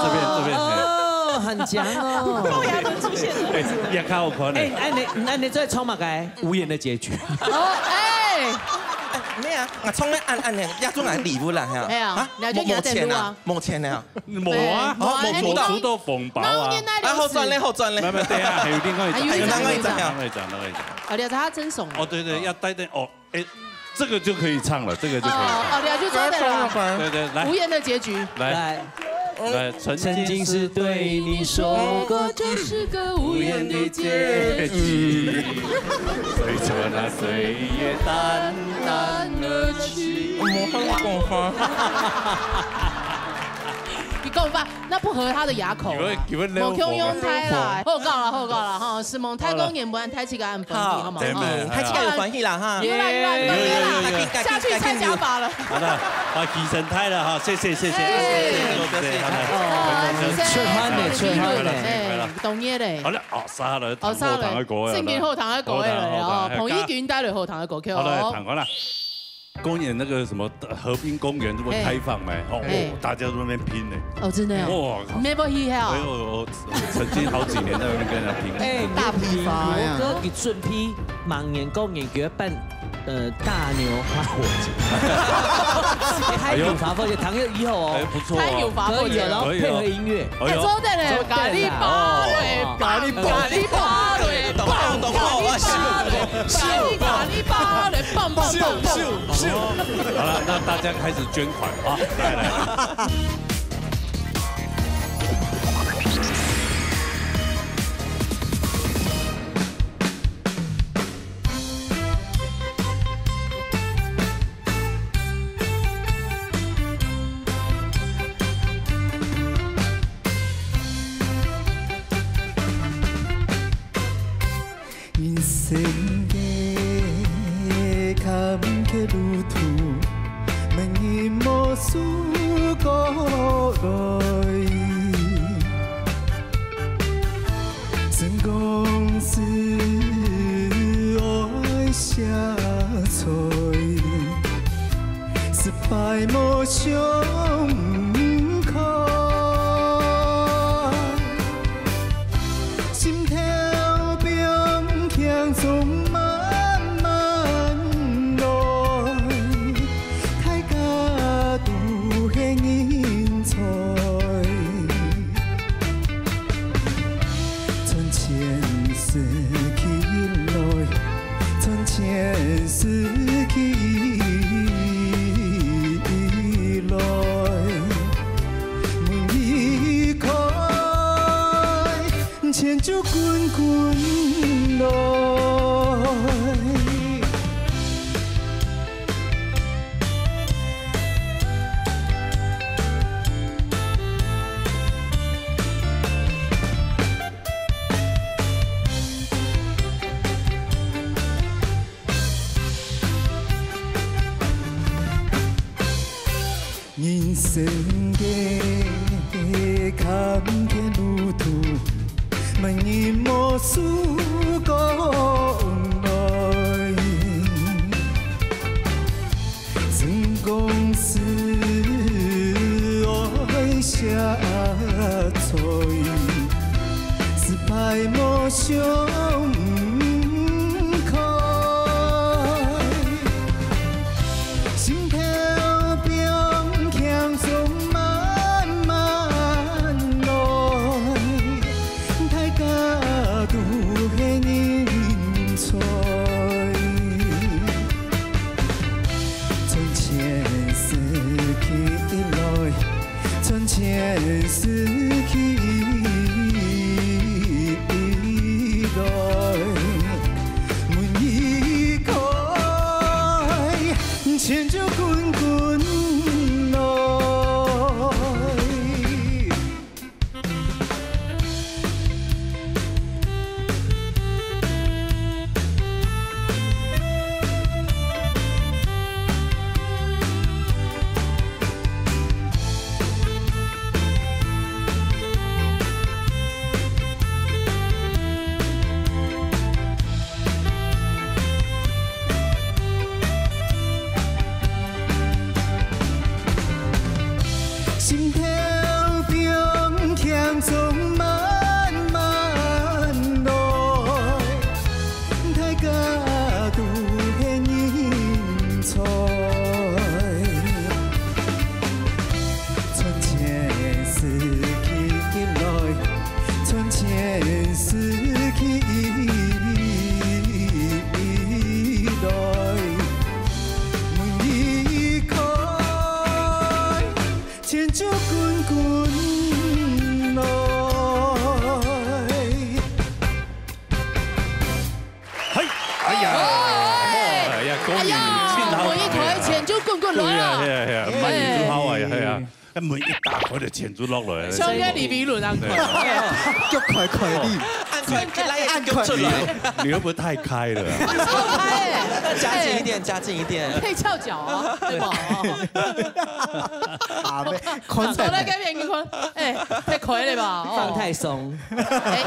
這邊。哦，很強哦。龅牙都出現了。哎，也看我可能。哎，你最充滿個無言的結局。哦，哎。咩啊？我衝咧暗嘅，一種係禮物啦，係啊。你就冇錢啊？冇錢啊？冇啊，冇出到紅包啊。好賺咧，好賺咧。唔係，對啊，還有另外一張。另外一張。哦，你睇下真慫。哦，對，要帶哦，哎，這個就可以唱了，這個就可以唱。哦，你就真的了。對，來。無言的結局。來，曾經是對你說過，這是個無言的結局。隨着那歲月淡淡而去。冇講法。你講法，那不合他的牙口。冇強用太啦，好夠啦哈！是蒙太公演不按太極個按本地，好嗎？太極個有關係啦哈。有下去猜假法了。好的，啊，起身太了哈，謝謝。懂嘢嘞。好啦，沙了，後堂嘅歌正經後堂嘅歌嚟哦，彭一卷帶嚟後堂嘅歌曲。好啦，談完啦。公園那個什麼河濱公園這麼開放沒？哦，大家都在那邊拼呢。哦，真的哦。哇 ，Never hear。哎呦，我曾經好幾年在那邊跟人家拼。哎，大批發呀！羅哥給順批盲眼公園舉辦大牛花火節。太牛花火節，唐月以後哦。不錯。太牛花火節，然後配合音樂。哎，周的嘞，咖喱巴雷，咖喱巴雷，棒棒棒。好了，那大家開始捐款啊！來。人生嘅坎坷路途，萬年無數講來，成功是愛下垂，失敗無相。失去來。心跳中轻松慢慢来，大家拄现人才，从前失去来，从前失去来，门离开，千手滚滚来。嘿，哎呀，哎呀，恭喜你，庆好！每一台钱就滚滚来啊！係啊，萬年珠好啊，係啊，一門一打開就錢珠落來。香港李比倫啊，腳快快啲，按快出來，你會不會太開了？超開加近一點，加近一點。可以翹腳啊，對吧？啊咩？我來改變個，哎，太虧了吧？放太鬆。哎，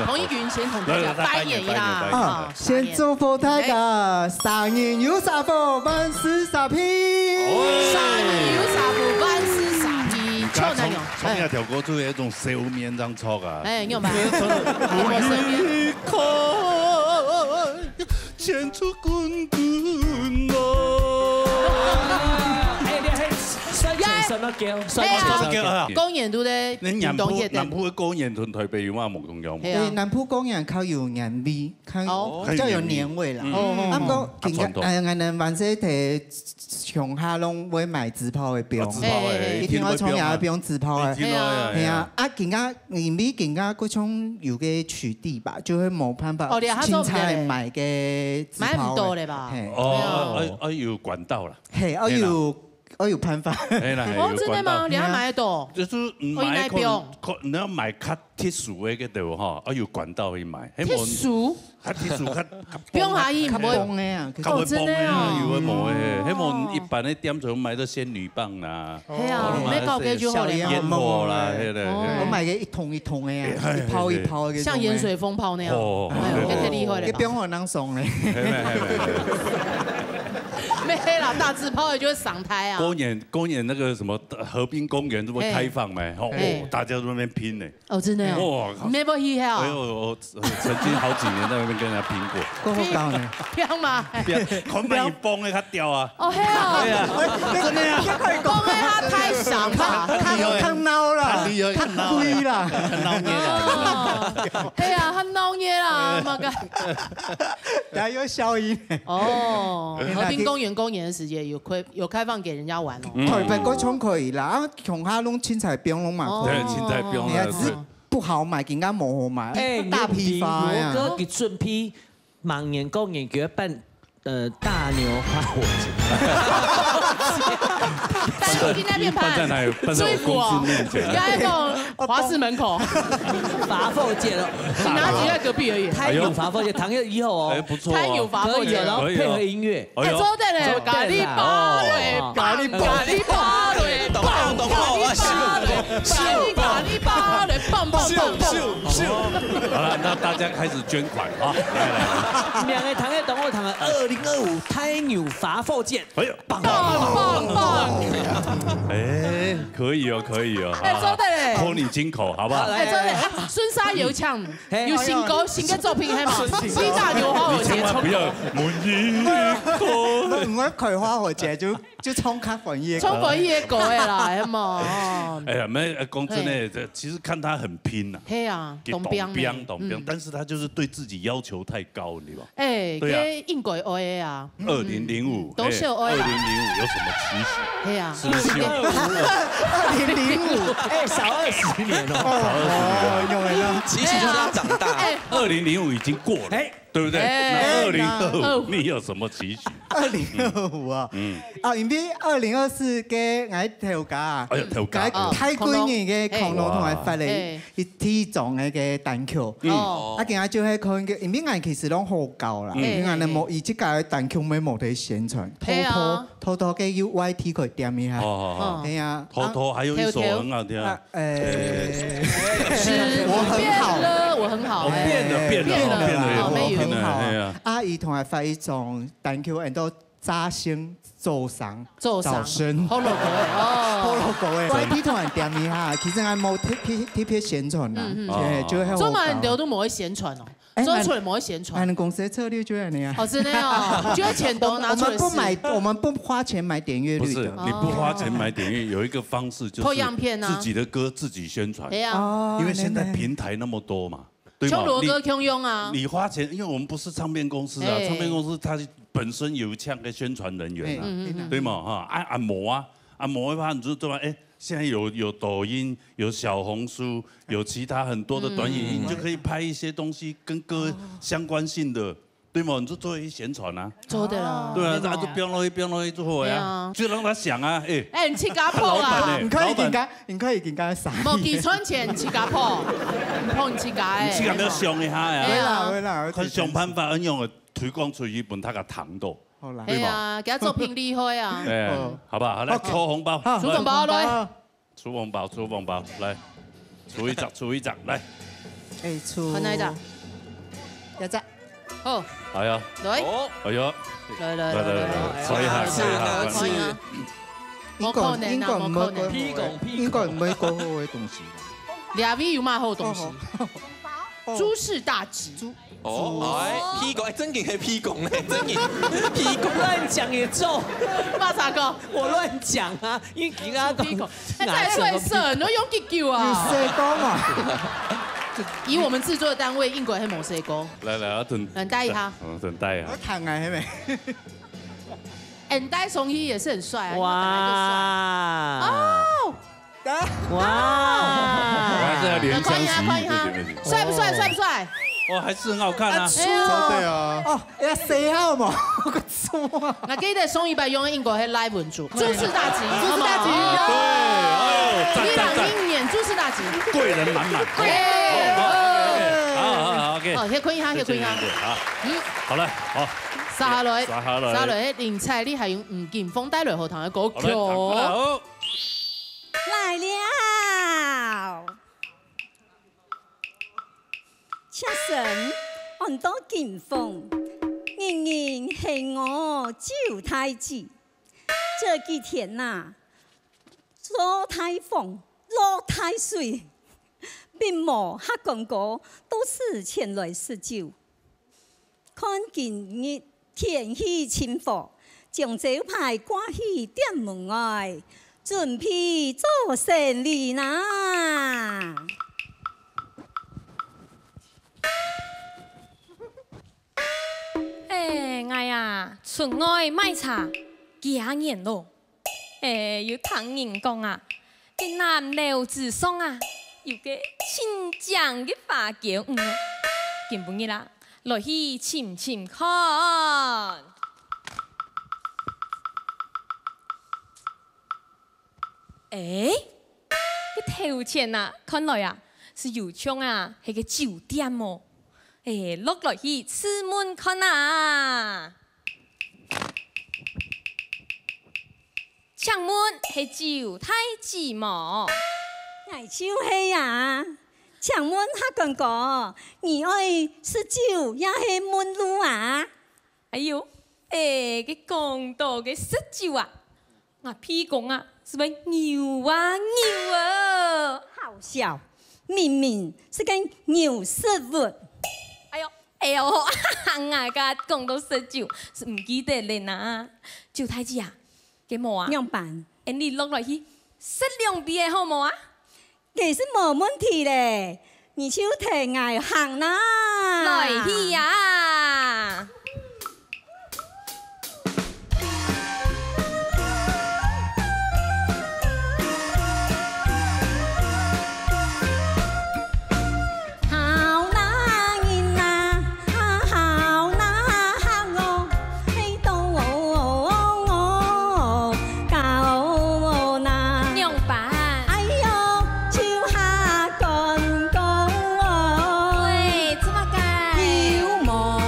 彭一雲先同大家扮演一下啊！先祝福大家生日有啥福，萬事啥屁。生日有啥福，萬事啥屁。超難用。從一條歌出一種笑面這樣錯啊！哎，你有嗎？離開，千出滾滾來。什麼叫？公園都咧運動熱南埔嘅公園同台北有乜唔同樣？對，南埔公園較有年味，較有年味啦。啊，不過今個我哋萬歲提鄉下攏會賣紙炮嘅標，一定要從也標紙炮嘅。係啊，啊，今個年味今個嗰種有個取締吧，就會冇辦法凊彩賣嘅紙炮。買唔到咧吧？哦，我要管道啦。係，我有辦法。哦，真的嗎？你還買得到？就是買你要買較鐵樹嘅嗰度嗬，我要管道去買。鐵樹？較鐵樹較不用下衣，較崩嘅啊，較真的啊，有嘅冇嘅，希望一般嘅店就買到仙女棒啦。係啊，咩高級就好咧。煙火啦，係咧。我買嘅一桶一桶嘅啊，一泡一泡嘅。像鹽水風炮那樣。哦，太厲害了。你不用我能送咧。沒啦，大字炮也就是上台啊。公園那個什麼河濱公園，這麼開放咩？哦，大家都在那邊拼呢。哦，真的哦。哇，沒不稀罕。哎呦，我曾經好幾年在那邊跟人家拼過。夠高呢？拼嘛？看把你崩的較屌啊！哦，係啊。真的啊！崩的他太上吧，太鬧啦，太貴啦，鬧嘢啦。係啊，很鬧嘢啦，嘛個。還有效應。哦，和平公園的時間有開放給人家玩哦。台北嗰種可以啦，啊，鄉下攏青菜冰攏嘛。對，青菜冰啦。只是不好買，更加冇好買。哎，大批發呀。我哥給準批盲眼公園給辦大牛花火節。但是今天變辦在哪裡？辦在我公司面前。在那個華視門口。發貨節了。你拿幾在隔壁而已。太有發貨節，唐月以後哦。哎，不錯。太有發貨節，然後配合音樂。哎，做得嘞，咖喱巴嘞，咖喱巴嘞，棒棒棒，咖喱巴嘞，咖喱巴嘞，棒棒棒。好了，那大家開始捐款啊！來。兩個唐月等我唐嘅2025太牛發貨節。哎呀，棒棒棒！哎，可以哦，可以哦。哎，做得嘞。扣你金口，好不好？哎，做得。孫沙有唱，有新歌，新嘅作品係嘛？四大牛花火節。千萬不要滿意。我葵花火節就衝卡粉葉。衝粉葉歌嘅啦，係嘛？哎呀，沒講真的，其實看他很拼呐。係啊，懂兵，但是他就是對自己要求太高，你知道嗎？哎，對應該愛啊。2005，都是愛。2005有什麼期許？係啊。是不是2005，哎，少20年哦。哦，有人啊，期許就是要長大。2005已經過了。對不對？那2025你有什麼期許？2025啊，啊，因為2024嘅我條架啊，太貴年嘅恐龍同埋法例，體重嘅單橋，啊，今日就係看嘅，因為我其實都好舊啦，因為我哋冇以前嘅單橋冇冇得宣傳，偷偷嘅 UYT 佢點一下，係啊，偷還有一首很好聽，我很好，變了，很好，阿姨同埋發一種單橋，人都炸聲早上、早生，好 logo 好 logo 诶。我 P 团店面哈，其实我冇特别宣传啦，就係做嘛人都冇去宣传哦，做出来冇去宣传。我们公司的策略就係那樣。哦，真的哦，就錢都拿出來。我們不花錢買點閱率。不是，你不花錢買點閱，有一個方式就是自己的歌自己宣傳。對啊，因為現在平台那麼多嘛，對吧？羅哥強用啊。你花錢，因為我們不是唱片公司啊，唱片公司它本身有這樣的宣傳人員啊，對嘛？哈，按摩的話，你就對吧？哎。現在有抖音，有小紅書，有其他很多的短影音，你就可以拍一些東西跟歌相關性的，對嗎？你就做一些宣傳啊。做的啦。對啊，就不用落去做好呀，就讓他想啊，哎，你去家鋪啊？你可以更加傻。冇寄存錢，你去家鋪，你去家誒。你去家要想一下呀。會啦。佢想辦法運用推廣出去，本他個糖度。係啊，給他做拼厲害啊！好不好？好，來抽紅包，出紅包來，出紅包，來，出一隻，來。誒，出。哪一隻？一隻。好。係啊。來。哎呦。來，所以係。冇可能啊，冇可能。應該唔係個好嘅東西。兩位有乜好東西？諸事大吉。哦，P 拱，真嘅係 P 拱咧，真嘅 P 拱亂講也中。馬啥哥？我亂講啊，因為其他 P 拱，在水社，你都用幾句啊？有蛇公嘛？以我們製作的單位，應該係冇蛇公。來，我等待一下。等待啊。我睇下係咪？等待松一也是很帥啊。哇！哦。哇！還是要連相吸，帥不帥？哇，還是很好看啊！對啊。哦，要4號嘛？我個錯啊！我記得宋一白用英國係 live 文組，諸事大吉，對，伊朗英年諸事大吉，貴人滿滿。好 ，OK。好，先困一下。好，好了，好。撒落，林采你係用吳劍鋒帶來後堂嘅歌曲。來了。車神看到劍鋒，人人係我趙太子。這幾天呐，做太風，落太水，並無黑公哥都是前來施救。看今日天氣清火，將招牌掛喺店門外，準備做生意啦。我呀，出外買茶幾年咯。有聽人講啊，個南樓之上啊，有個清江嘅花轎今半日啦，來去尋看。個頭前啊，看來啊是有槍啊，係個酒店哦。落來去刺門看啊！牆門係酒太子麼？係就是啊！牆門黑公哥，你愛是酒也係門路啊！哎呦，個講到嘅食酒啊，我屁講啊，是咪牛啊？好笑，明明是個牛食物。哎呦，我家講到食酒是唔記得咧呐。酒太子啊，幾冇啊？樣辦？你落來去食兩杯好冇啊？其實冇問題咧，你就提我行啦。來去呀！有夢。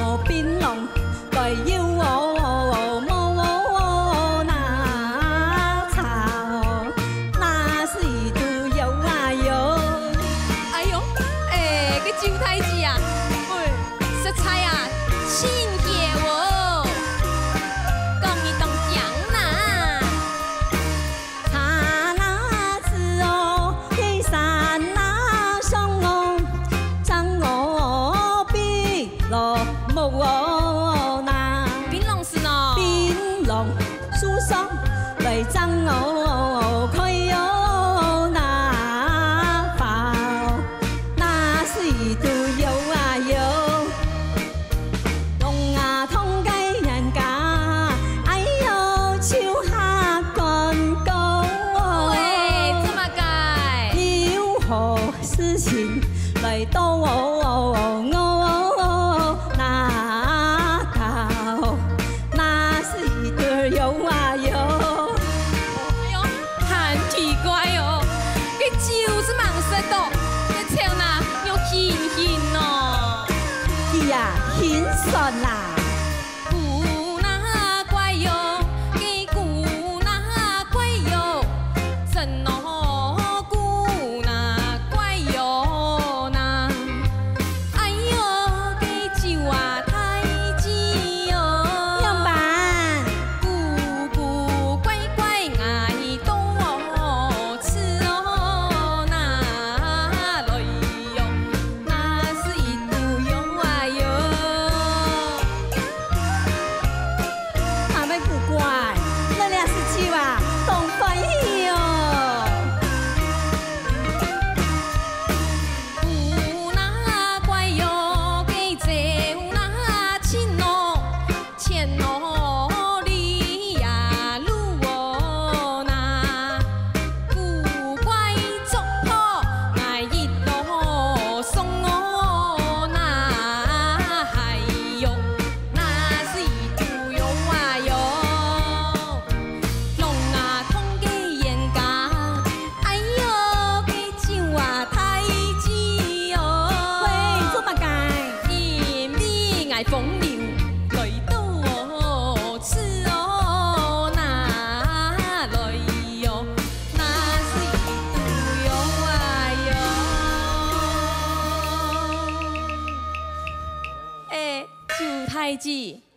来到那头，那是个游啊游。哎呦，很奇怪哦，佢就是盲色的，佢唱那要輕輕哦。伊啊，輕順啦。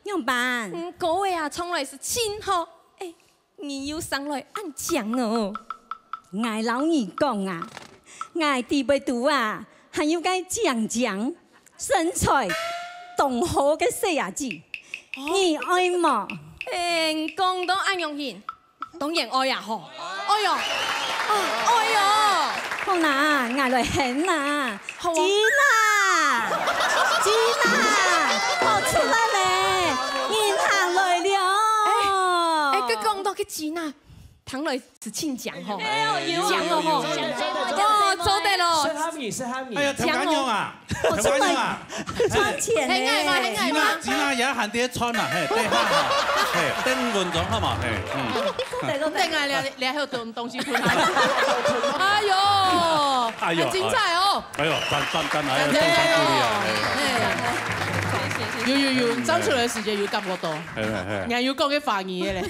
用办？各位啊，从来是亲好，哎，你又上来按讲哦。我老二讲啊，我地不读啊，还要该讲身材动好嘅四牙字，你爱嘛？讲到按用型，当然爱呀吼，哎呦，哎呦，好啦，我来喊啦，吉娜，吉娜，我出来咧，银行来了。哎，佢讲到嘅吉娜。 唐磊是亲讲吼，讲了吼，哦，做得咯，是哈米，哎呀，听讲啊，我出来穿钱很矮吗？很矮吗？吉娜也喊爹穿啊，嘿，对哈，嘿，等运动好嘛，嘿，等下你还有东西喷他，哎呦，哎呦，很精彩哦，哎呦，赞来，非常鼓励啊，有，爭出嚟嘅時間要急我多，人要講嘅防疫嘅咧。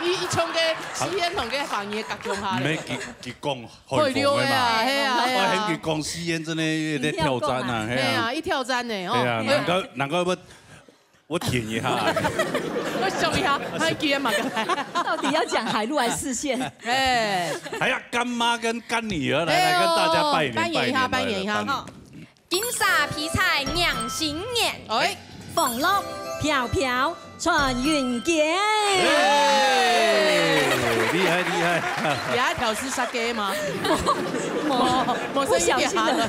伊唱嘅詩人同嘅防疫夾中下咧。唔係結講開放嘅嘛，係啊，我喺結講詩人真係在挑戰啊，係啊，一挑戰呢，哦，係啊，難怪我舔一下，我想一下，還記嘛？到底要講海陸還是視線？哎呀，乾媽跟乾女兒來跟大家拜年，扮演一下，金沙皮菜釀新年，哎，鳳樂飄飄傳雲間，厲害！也一條是殺雞嗎？冇不小心的。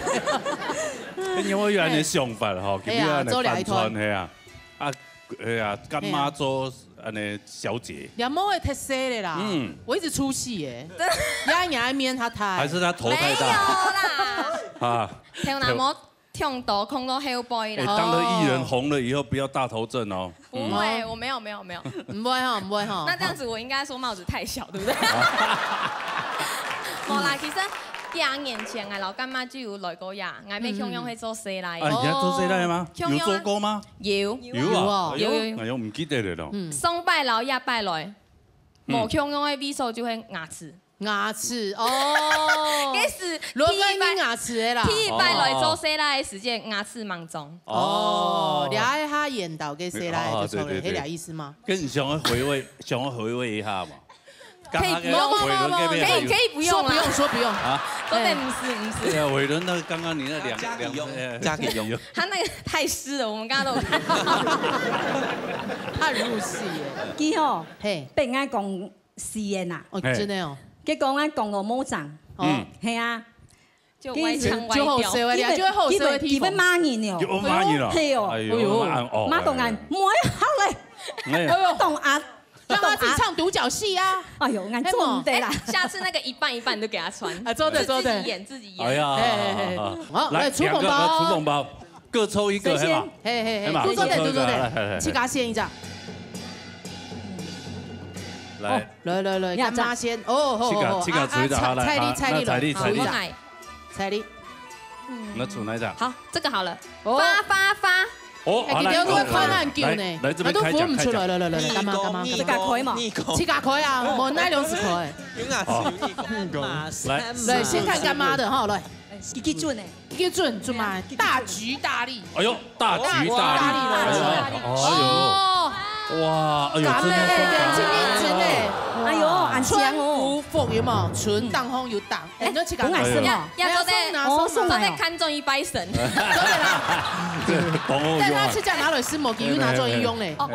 跟幼兒園嘅想法吼，佢哋安尼扮穿係啊，係啊，乾媽做安尼小姐。兩毛嘅特色的啦，我一直出戲耶，壓面他太，還是他頭太大？沒有啦，啊，聽那麼。 跳到空到後背啦！當了藝人紅了以後，不要大頭症哦。不會，我沒有。唔會哈。那這樣子我應該說帽子太小，對不對？冇啦，其實2年前我老乾媽就有來過呀，我咪向陽去做師奶。啊，你喺做師奶嗎？有做過嗎？有啊，有唔記得了咯。雙拜老一拜來，冇向陽嘅味素就係牙齒哦，嗰時攞牙齒嘅啦，第一擺來做師奶嘅時間牙齒盲中。哦，你喺下演導嘅師奶就錯了，係倆意思嗎？跟想要回味一下嘛。可以不用啦，說不用啊，都得唔是。對啊，偉倫那剛剛你那兩加給用，他那個太濕了，我們剛剛都太入戲耶。記吼，嘿，被人家講實驗啊，哦，真的哦。 佢講緊講我冇長，係啊，就歪腔歪調，基本罵人了，係哦，係哦，媽講緊唔會學咧，當让他自己唱独角戏啊！哎呦，俺做对啦，下次那个一半一半都给他穿，做的，自己演自己演。哎呀，好，来出红出包，红包，各抽一个，黑嘛，嘿，都做的，去给他先一张。来，干妈先，哦，这个出一张，好来，彩礼，那出哪一张？好，这个好了，发。哦，来，来这边开奖，来，干嘛？这个可以吗？7个可以啊，我那2是可以。来，先看干妈的哈，来，一个准诶，一个准嘛，大吉大利。哎呦，大吉大利，哇，哎呦，真的，哎呦，俺香哦，福有冇？春当风有当，哎，这7个买什么？要送在看中一拜神。对啦。但他吃酱拿来是冇给拿做用嘞。哦，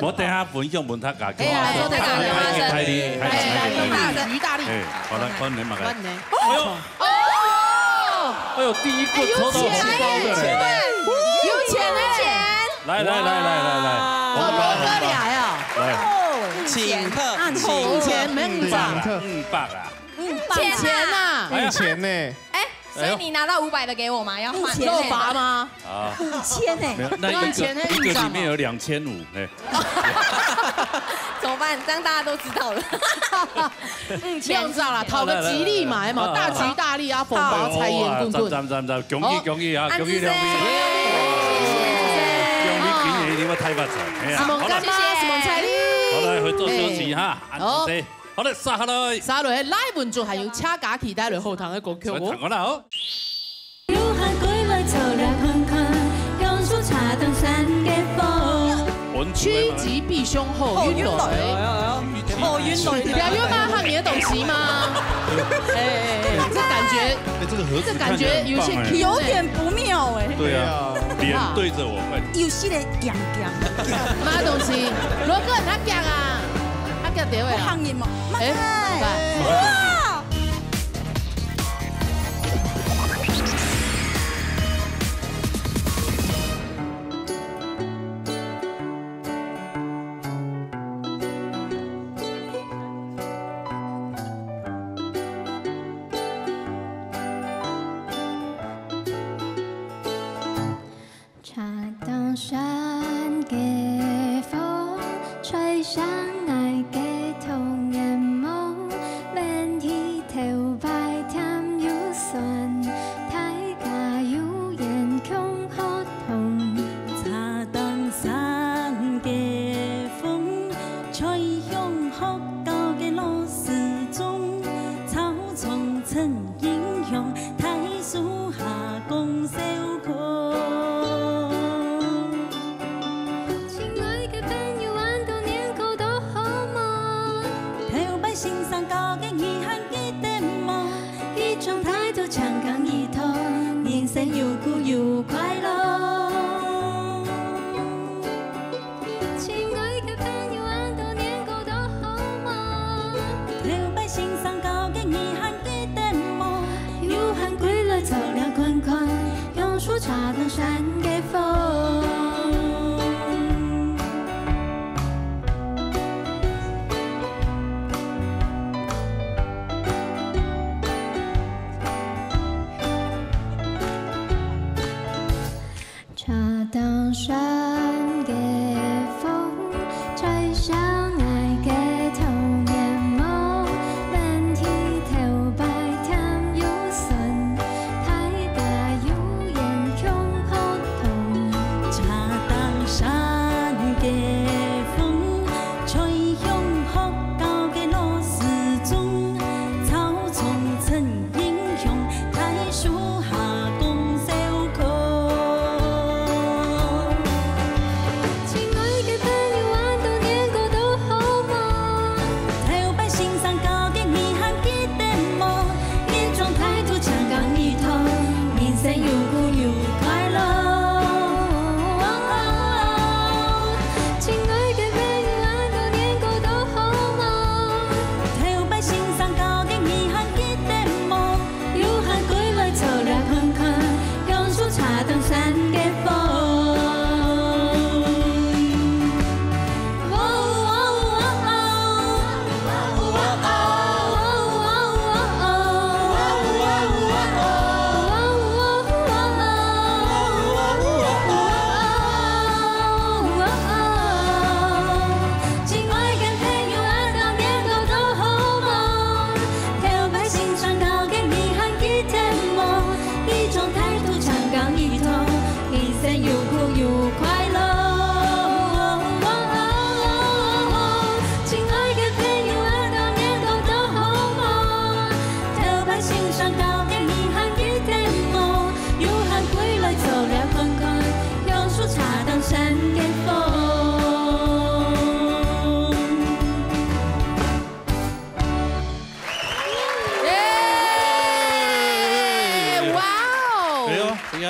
我等下分享问他家。哎呀，做这个大利，大利。好了，帮你买个。哎呦，第一个抽到红包的，有钱哎！来，我们哥俩呀，来，请客，请钱没500啊，500呢？哎，所以你拿到500的给我吗？要换肉罚吗？啊，5000呢？那一个里面有2500，哎，怎么办？这样大家都知道了。不用照了，讨个吉利嘛，嘛，大吉大利啊，凤毛财源滚滚。赞，恭喜啊，恭喜2位。今年一定要太发财！什么干妈，什么彩礼？好来，去做小事哈，好嘞，撒下来，撒落去，来文做还有车架期待落后堂嘅歌曲哦。我啦好。趋吉避凶，后运来。后运来，不要又骂汉你的东西吗？哎，这感觉，这个盒子感觉有点不妙哎。对啊，脸对着我，快。有些人强。嘛东西，罗哥他强啊，他强第位啊。汉人嘛，哎。山嘅風，吹上愛嘅童年夢，滿天頭白甜又酸，大家有眼空合同。茶當山嘅風，吹向學校嘅老師中，草叢成英雄，大樹下共小可。又哭又快樂，親愛嘅朋友，安多年過得好嗎？頭擺欣賞高嘅遺憾嘅電夢，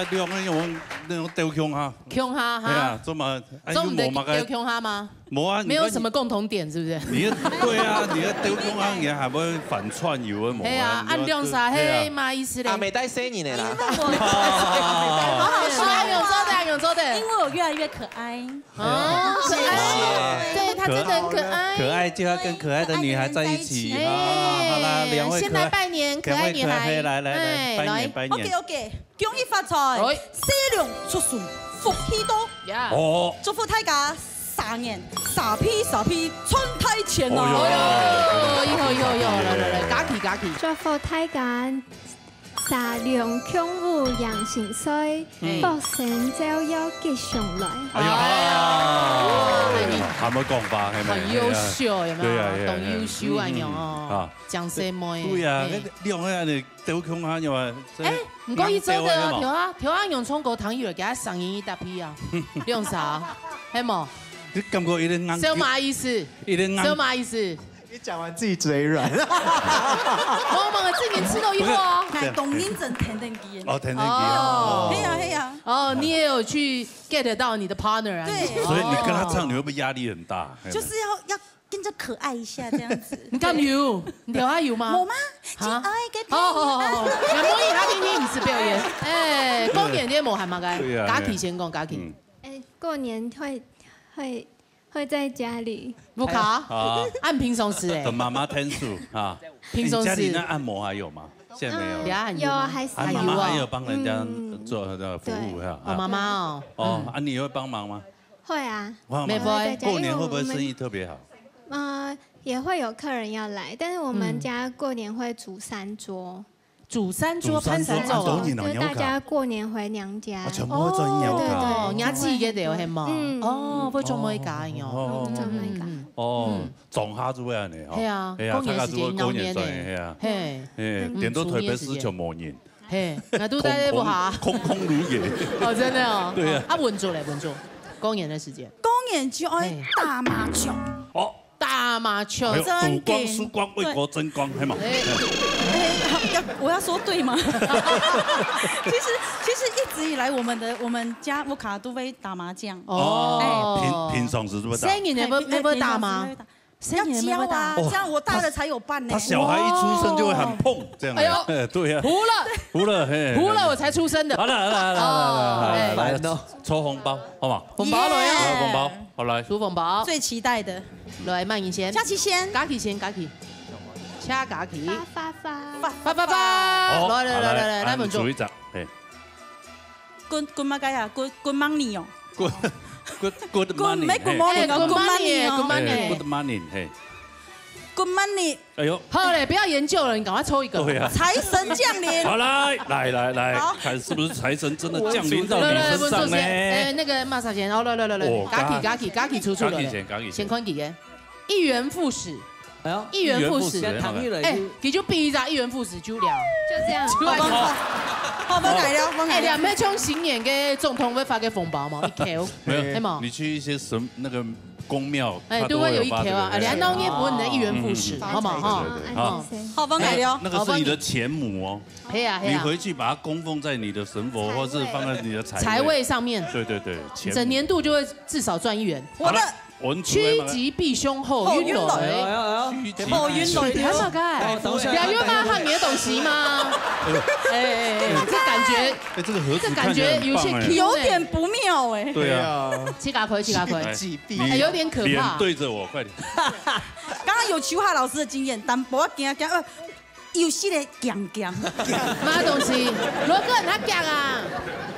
啊，用那种丢胸哈，胸哈哈，对啊，做嘛，中午的丢胸哈吗？没啊，没有什么共同点，是不是？你对啊，你丢胸哈，你还会反串油的冇？对啊，按量啥？嘿，嘛意思嘞？啊，没带生你的啦。好好说，永州的，因为我越来越可爱。哦，谢谢。对他真的很可爱。可爱就要跟可爱的女孩在一起。好啦，两位先来拜年，可爱女孩，来拜年。OK， 恭喜发财，喜龙出顺，福气多。哦，祝福大家3年3批春太前哦。来，加起。祝福大家3年康富养成衰，福星照耀吉祥来。哎呀，还没讲吧？很优秀，有没有？对啊，懂优秀啊，有哦。讲什么？对啊，两个人丢胸哈又话。哎，唔过伊做的条啊用葱糕糖油来给他上瘾一大批啊，用啥？系冇？你感觉有点硬。什么意思？什么意思？你讲完自己嘴软。我们自己吃肉一货。懂音整甜甜鸡。哦，甜甜鸡哦。嘿呀。哦，你也有去 get 到你的 partner 啊？对。所以你跟他唱，你会不会压力很大？就是要跟着可爱一下这样子。你干有？你调他有吗？有吗？啊。好。那模拟他听听你是表演。哎，公演这模还嘛该？对啊。家体先讲家体。过年会在家里。不卡。按平常时哎。等妈妈天数啊。平常时。家里那按摩还有吗？现在没有。有还是有。妈妈还有帮人家做的服务哈。我妈妈哦。哦，你会帮忙吗？会啊。没会。过年会不会生意特别好？也会有客人要来，但是我们家过年会煮3桌。煮3桌，潘3桌，就是大家过年回娘家。全部会做鸟卡。对，娘自己嘅对，系嘛？哦，会做咩家哟？做咩家？哦，撞下做咩呢？系啊，公年时间，公年系啊，点到台北市就冇人。嘿，那都待不好。空如也。哦，真的哦。对啊。稳住。公年的时间。公年就爱打麻将。哦。打麻将，赌光输光为国争光，系嘛？我要说对吗？其实一直以来，我们家我卡都会打麻将。哦，平常时是不是打？生年没会打吗？要教啊，这样我大了才有伴呢。他小孩一出生就会很碰，这样。哎呦，对呀。糊了，我才出生的。好了，来抽红包，好吗？红包来啊！红包，好来。出红包。最期待的，来慢一先。佳琪先。家琪先，掐家琪。发。来，稳住。数一张，哎。Good money 哦。Good money， Good money， 嘿。Good money。哎呦，好嘞，不要研究了，你赶快抽一个。对啊。财神降临。好来，看是不是财神真的降临到你身上呢？那个马萨先，来，家琪出了。先宽几个，1元复始。哎呦，1元复始，哎，佢就比咋1元复始就了，就这样。好，不改了。哎，两枚从新年给总统会发给红包吗？1 没有，你去一些那个宫庙，都会有1啊。两刀也不会能1元复始，好吗？好，帮改了。那个是你的钱母哦。你回去把它供奉在你的神佛，或是放在你的财位上面。对，整年度就会至少赚1元。我的。趋吉避凶，后运来。后运来，还嘛该？2月8号你也懂习吗？这感觉有点不妙哎。对啊。七嘎亏，有点可怕。脸对着我，快点。刚刚有邱海老师的经验，但我惊，有些个强。嘛东西，罗哥他强啊，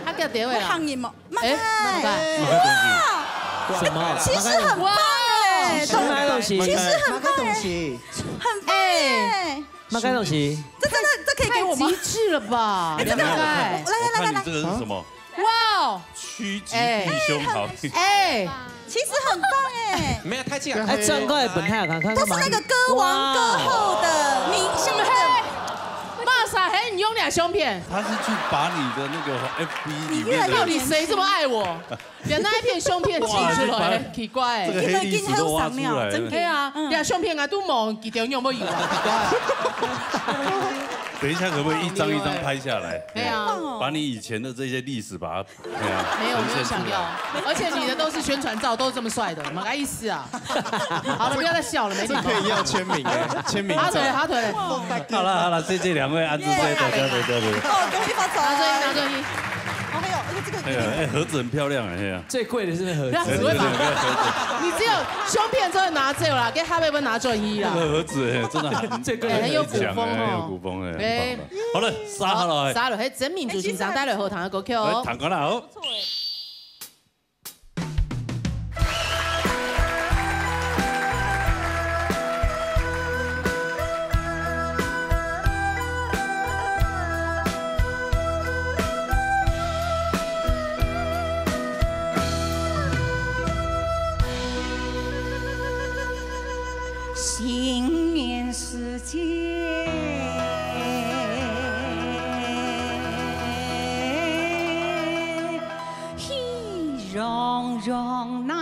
他叫哪位啦？行业嘛，哇！什么？其实很棒哎，其实很棒哎，很棒哎，马盖东西，这真的这可以给我吗？极致了吧？这个来，你这个是什么？哇！趋吉避凶好。哎，其实很棒哎，没有太近哎，这个本太看，都是那个歌王歌后的明星的。哇塞，你用2胸片？他是去把你的那个 FB 里面到底谁这么爱我？连那一片胸片寄出来，奇怪。这个黑历史都挖出来。真的啊，2胸片啊都冇，几条用不用啊？奇怪。等一下可不可以一张一张拍下来？对啊，把你以前的这些历史把它，对啊，没有想要，而且你的都是宣传照，都是这么帅的，没意思啊。好了，不要再笑了，没礼貌。可以要签名哎，签名照。哈腿。好了，谢谢两位安志飞的嘉宾。哦，恭喜发财！拿着一。哦，还有这个。哎，盒子很漂亮哎，最贵的是那盒子。只会把，你只有胸片之后拿这个啦，给哈贝文拿专一啦。这个盒子哎，真的最贵，很有古风哦，有古风哎。好了，杀了，杀了，嘿，真民族欣赏带来后堂的歌曲哦。弹过来哦。幸免世界，喜融融呐，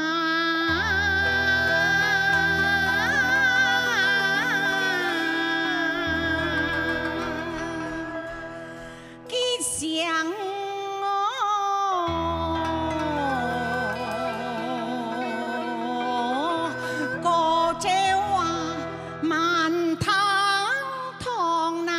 吉祥哦，歌者话满堂堂呐。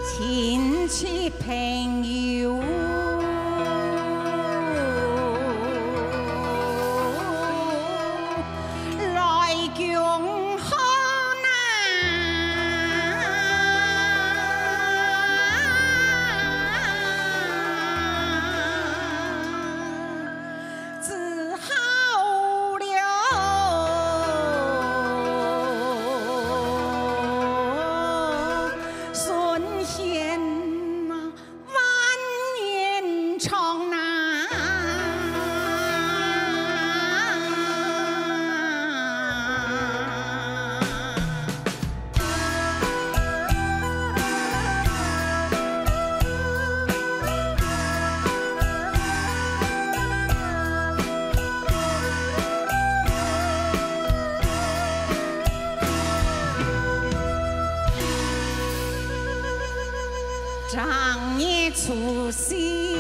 亲戚朋友，来恭贺呐，治好了，顺贤呐，万年长呐。正月除夕，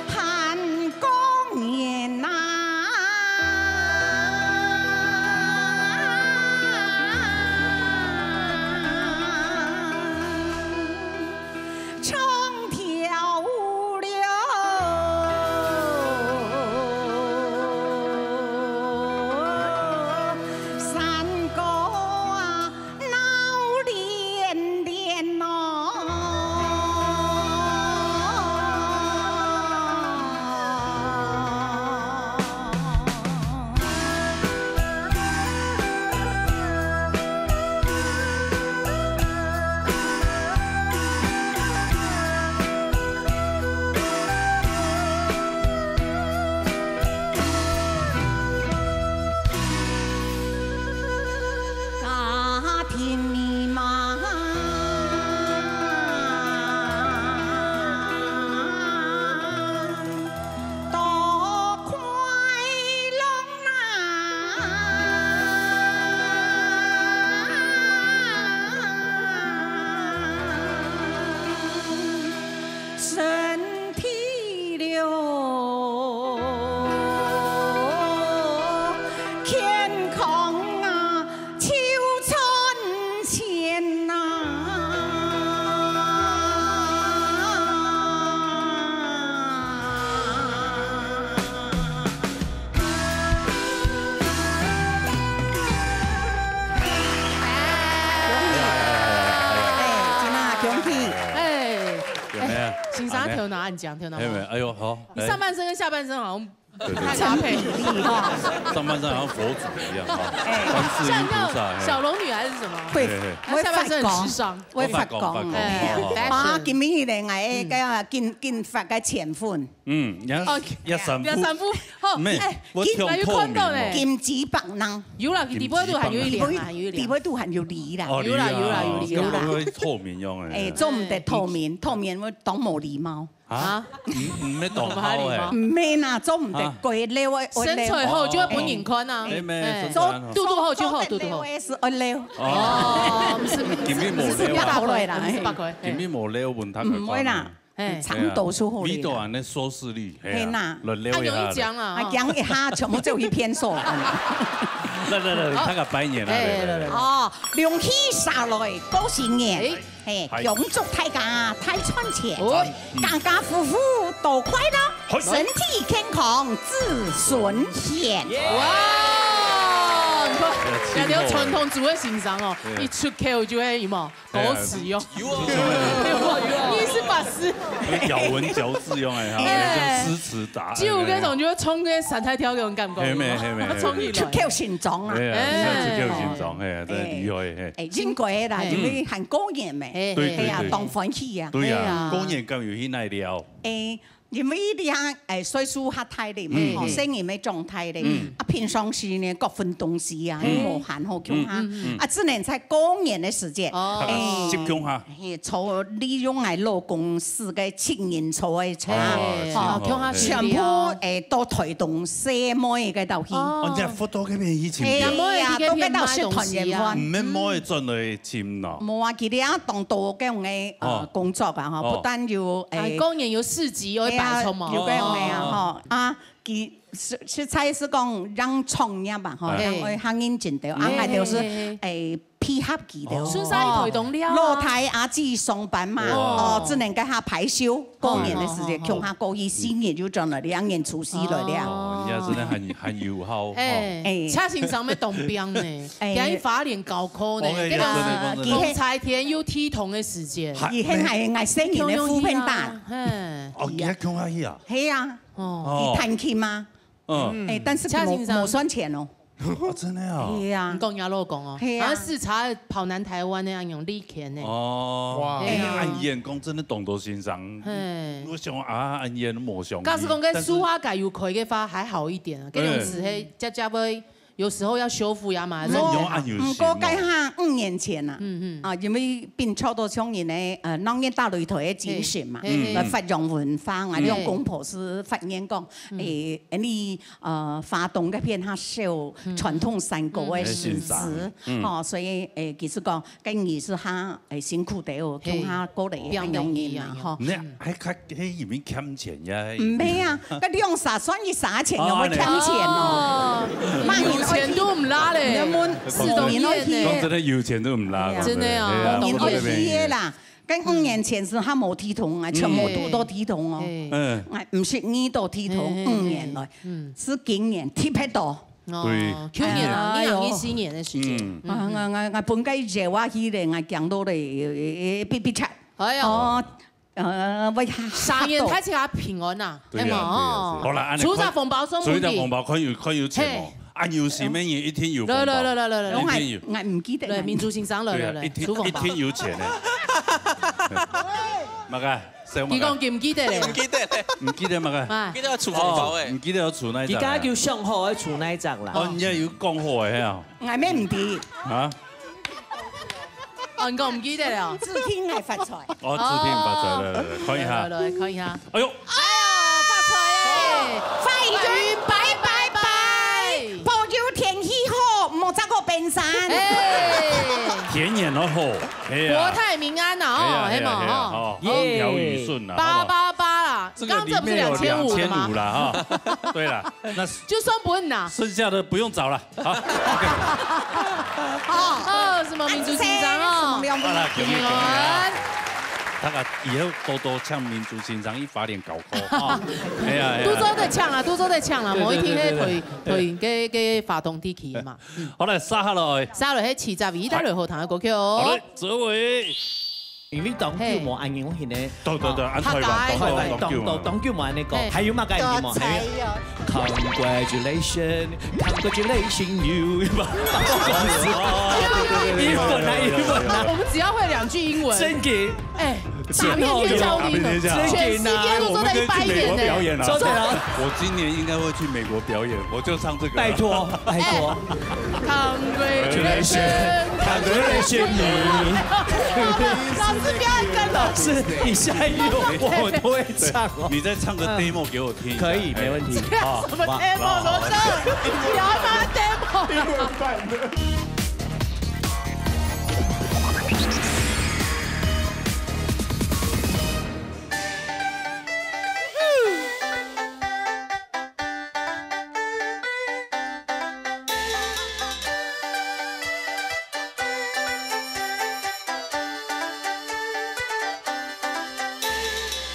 汉公年呐，唱跳了。三个啊，闹连连家庭密码，多快乐呐，身体了，健康啊，求存钱呐。今仔恭喜！哎，有没有？欣赏跳哪？你讲跳哪？有没有？哎呦，好。你上半身跟下半身好像太搭配哈。上半身好像佛祖一样哈，观世音菩萨。小龙女还是什么？会下半身很时尚，会發光。啊，今年嚟嗌個金髮嘅前款。一神夫。好，我跳透明。金子白囊。有啦，地杯都係要練，地杯都係要練啦。有啦。透明用嘅。做唔得透明會當冇禮貌。啊，唔咩當好嘅，唔咩呐，做唔得鬼溜啊！身材好就會本型寬啊，做肚肚厚就好，肚肚厚。是我溜。哦，唔是，見面冇溜啊，見面冇溜換他唔會啦。長度數好啲。呢的收視率係啦，輪溜一下。講一下全部就一篇數。來，睇個拜年啦。哦，龍氣殺來高新年，恭祝大家太賺錢，家家戶戶都快樂，身體健康，子孫甜。人哋有傳統煮嘅欣賞哦，一出口就會有冇狗屎用，你是法師，咬文嚼字用誒，哈，詩詞打，只有嗰種就會衝嘅神態挑嘅感覺，出口成章啊，出口成章係啊，真係厲害誒，應該啦，因為係過年咩，係啊，當歡喜啊，對啊，過年咁有去奈了，因為啲嚇歲數嚇大啲嘛，生意咩狀態咧，啊平常時呢各分東西啊，無限好強嚇，啊只能在過年嘅時間，集中下，做利用係勞公司嘅青年做嘅車，全部都推動社會嘅導向。我真係福到嗰邊以前，係啊，都喺度說團圓飯，唔係冇進去簽咯。冇啊，佢哋啊當到嘅種嘅工作啊，嚇，不但要過年有市集有。有嗰樣嘅啊，嗬啊，佢實在是講讓創業吧，嗬，讓我行業進到，啊，係就是配合佢哋，孫生推動了，落台阿姊上班嘛，哦，只能跟下排休，過年嘅時間，強下過去4年就賺了2年除夕來了。哦，人家真係很友好。車先生要當兵呢，喺花蓮高考呢，同柴田有體同嘅時間。以前係嗌新年嘅副編達。哦，而家強下去啊？係啊，佢彈琴嘛，但是冇算錢哦。真的啊！係啊，唔講也老講哦。係啊，視察跑南台灣那樣用力拳呢。哦，哇！按演講真的懂得欣賞。我想啊，按演冇想。假使講個書畫界有開嘅話，還好一點啊。嗰種是係只會。有時候要修復呀嘛，唔過計下5年前啦，啊，因為變超多商人咧，農業大擂台嘅精神嘛，發揚文化啊，用公婆是發言講，你發動嘅片下show傳統山歌嘅詩詞，哦，所以其實講跟藝術下辛苦啲哦，講下過嚟很容易啊，嗬。你喺喺入面欠錢呀？唔係啊，嗰啲用啥算一啥錢又會欠錢哦，錢都唔拉咧，4年都去，講真的，有錢都唔拉，真的啊，年都去嘅啦。跟5年前是他冇體統啊，全部都體統哦，唔是2度體統5年來，是今年貼喺度。對，去年啊，2014年嘅時間。我本該熱話去咧，我講到嚟必必出。哎呀，喂，3年太似下平安啊，係嘛？好啦，出咗紅包送出咗紅包，佢要錢喎。按有時咩嘢一天要紅包，一天要。我唔記得。民族欣賞來，一天要錢咧。乜嘅？佢講記唔記得咧？唔記得咧。唔記得乜嘅？記得有儲紅包誒。唔記得有儲那一隻。而家叫上號嘅儲那一隻啦。哦，而家要講好嘅啊。係咩唔記？嚇？我講唔記得啦。自天係發財。哦，自天發財，來，看一下。來，看一下。哎呦！哎呀，發財咧！發運拜拜拜，保佑天氣好，莫走過冰山。田園都好，國泰民安啊，哦，係嘛，哦，風調雨順啊，888啦，剛這不是2500啦，哈，對了，那就算不問啦，剩下的不用找了，好，OK。哦，什麼民族欣賞哦，好了，平安。大家以後多多唱民族欣賞，一發點搞科啊！係啊，都做得唱啦，都做得唱啦，每天咧推嘅發動啲起嘛。好啦，沙下來，沙來喺詞集二得雷號彈嘅歌曲。好嘞，這位。因为當叫冇按我現咧，對，按台灣當叫冇按呢個，還有乜嘅嘢冇？還有 Congratulations you， 英文啊！我們只要會2句英文。真嘅，假面天教你，全世界都在拜年呢。我今年應該會去美國表演，我就唱這個。拜託。Congratulations you。老師不要跟老師，你下一句我們都會唱。你再唱個 demo 給我聽。可以，沒問題。什麼 demo 羅生？不要拿 demo。英文版的。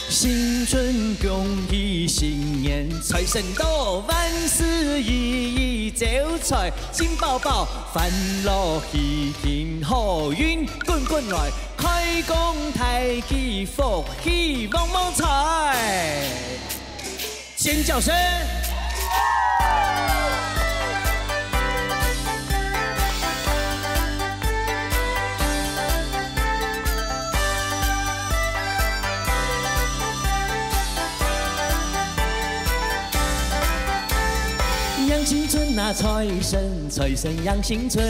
新春恭喜新年，財神到，萬事如意招財，金寶寶，煩惱喜慶，好運滾滾來，開工大吉，福氣旺旺財，尖叫聲。養新春啊，財神財神養新春，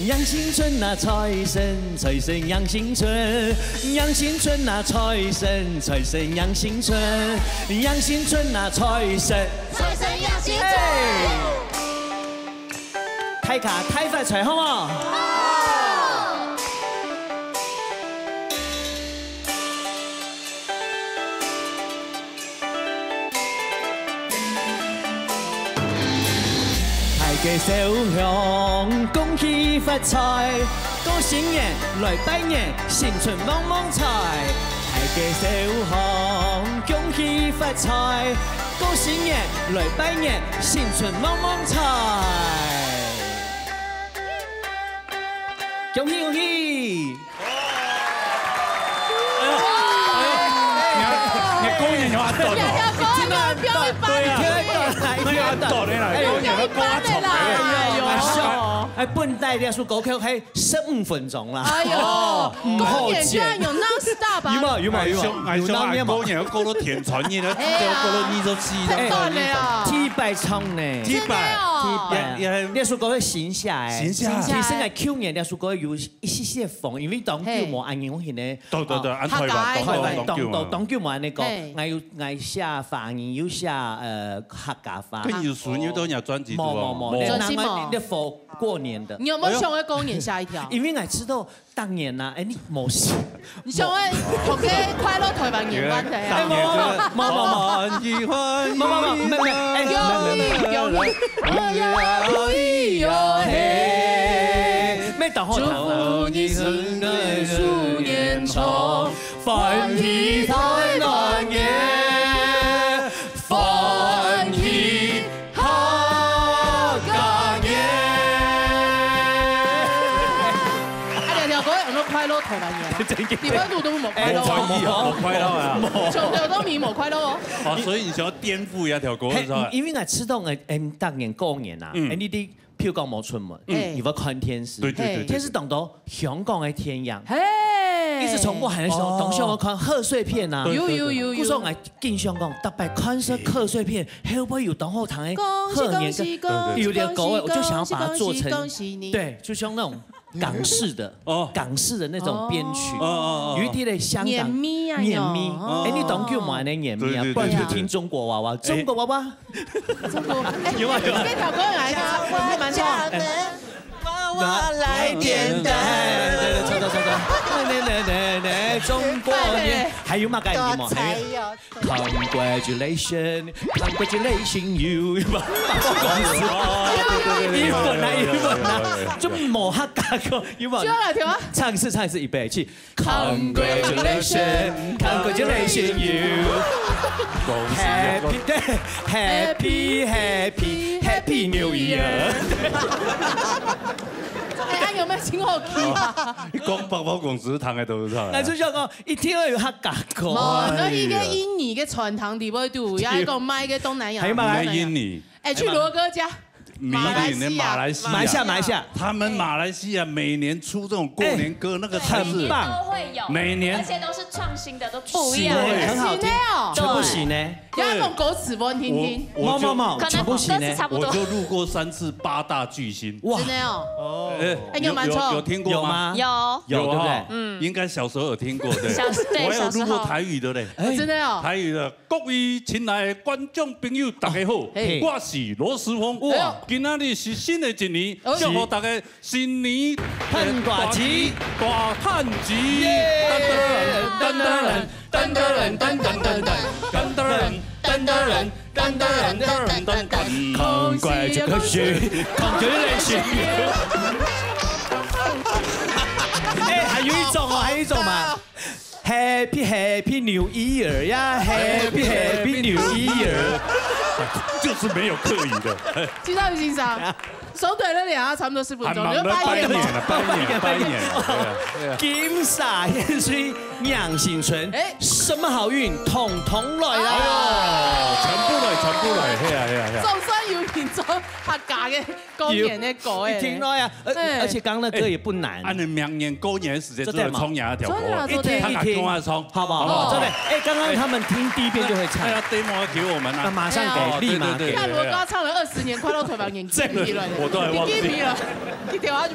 養新春啊，財神財神養新春，養新春啊，財神財神養新春，養新春啊，財神財神養新春。睇卡睇快財好冇？嘅小鄉，恭喜發財，過新年來拜年，新春旺旺財。大嘅小鄉，恭喜發財，過新年來拜年，新春旺旺財。恭喜恭喜！你過年有按到嗎？哎，本代的數歌曲係15分鐘啦。哎呦，公演居然有 non-stop 啊！有冇？公演歌都填傳嘅啦，歌都呢首詩，T 百唱呢，T 百，呢首歌係線下誒，其實係去年呢首歌有一些風，因為當叫冇按我現咧，對，按台灣當叫冇按呢個，我寫方言，有寫客家話。跟有屬於都有專輯冇，你for過年的。你有冇想要公演下一條？因為我知道當年呐，哎，你冇事。你想要同佢快樂台灣年關係啊？咩當好頭？祝你新年鼠年長，繁體台灣年。台灣嘢，點解度都冇快樂冇快樂啊！從頭到尾冇快樂哦。哦，所以你想要顛覆一條歌，因為我知道當年過年啊，你啲譬如講冇出門，如果看電視，電視當到香港嘅天陽，一直從我喺嘅時候，當時我看賀歲片啊，有。故說我見香港特別看些賀歲片，會不會有當後堂嘅賀年嘅有啲歌，我就想要把它做成，對，就像那種。港式的那種編曲，有一啲咧香港黏咪，哎，你懂叫乜嘢黏咪啊？不然就聽中國娃娃，中國娃娃，有啊，這條歌來的，蠻錯。娃來點燈，中國年，還有乜概念冇？還有 Congratulations you， 英文啊，就冇客家歌，有冇？唱一次，預備起 Congratulations you，Happy New Year。有没有请我 key 啊？你讲包包公司堂的都是他。那就叫讲一听有他讲过。那伊个印尼个传堂地位度，也讲卖个东南亚。还买印尼？哎，去罗哥家。马来西亚，他们马来西亚每年出这种过年歌，那个很棒，都会有，每年，而且都是创新的，都不一样，很好听，全部行呢。要用狗齿播听听，全部行呢。我就录过3次8大巨星，哇，真的哦。有听过吗？有，对不对？嗯，应该小时候有听过，对。我还有录过台语的嘞，真的哦。台语的，各位亲爱的观众朋友，大家好，我是罗时丰。哇。今仔日是新的一年，祝福大家新年赚大钱，大赚钱！噔噔噔噔噔噔噔噔噔噔噔噔噔噔噔，空怪这个是Congratulations！ 哎，还有一种嘛。Happy New Year 呀 ，Happy New Year， 就是没有刻意的。知道欣赏，手对了两下，差不多10分钟，就拜年了。金沙烟水酿新春，什么好运统统来啦！哎呦，全部来，嘿啊！总算有品种客家的过年的歌哎，听到呀，而且刚刚的歌也不难。按你明年过年的时间，就在冲牙条歌，一听，好不好？真的，哎，刚刚他们听第一遍就会唱。demo 给我们啊，马上给，立马给。那罗哥唱了20年，快到腿把眼睛皮了，我都还忘记了，一条啊就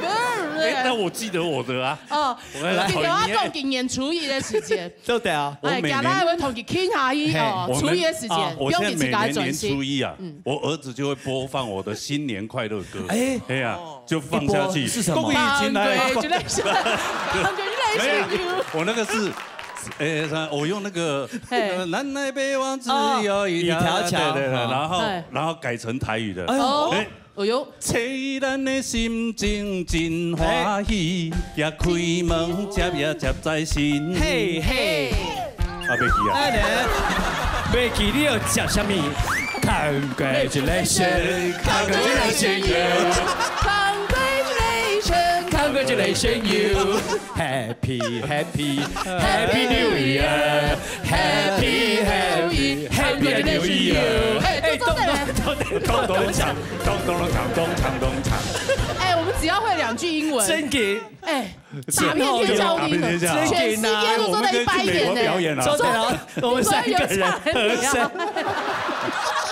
那我记得我的啊。哦，一条啊讲今年初一的时间，对的啊。哎，今仔会同佢傾下去哦，初一的時間，我現在每年年初一啊，我兒子就會播放我的新年快樂歌，哎呀，就放下去。是什麼？我那個是。我用那個南來北往只有一條橋，對，然後改成台語的。哎呦，找咱的心情真歡喜，也開門接在心。嘿嘿，啊，袂記啊，袂記你要接什麼 ？Congratulations you, Happy New Year, Happy New Year。哎，咚咚。哎，我们只要会2句英文。真给。哎，打遍天下无敌手，全世界都坐在100年呢。周对了，我们3个人合声。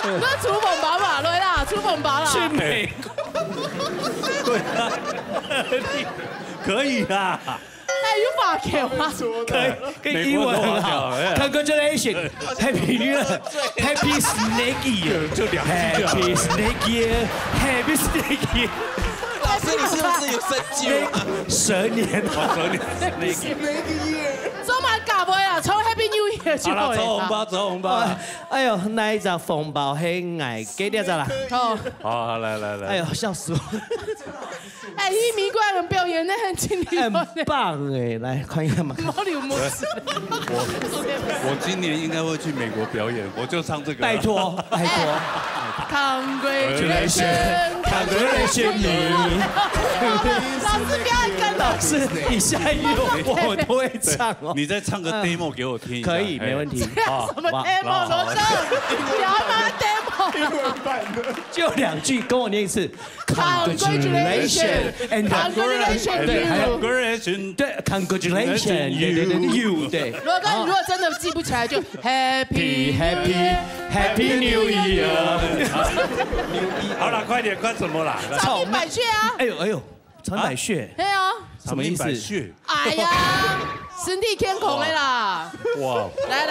那出蹦爸爸来啦，出蹦爸啦。去美国。对啊，可以啦。哎，有发票吗？可以，英文很好。Congratulations, Happy New Year, Happy Snake Year， 就2句。Happy Snake Year, Happy Snake Year。老师，你是不是有生气？蛇年。做嘛搞不呀？抽 Happy New Year 就好了。抽红包。哎呦，那一张红包很矮，给点咋啦？好，来。哎呦，笑死我！哎，一米怪人表演的很经典，很棒哎！来看一看嘛。我今年应该会去美国表演，我就唱这个。拜托。Congratulations you。老师不要跟老师，你下一句我都会唱哦。你再唱个 demo 给我听。可以，没问题。什么 demo？ 罗哥，不要拿 demo。英文版的。就2句，跟我念一次。Congratulations and congratulations you。对 ，Congratulations you。对。罗哥，你如果真的记不起来，就 Happy New Year。好了，快点，快什么啦？长命百岁啊！哎呦，长百岁。对啊。什么意思？哎呀，身体健康的啦！哇！来，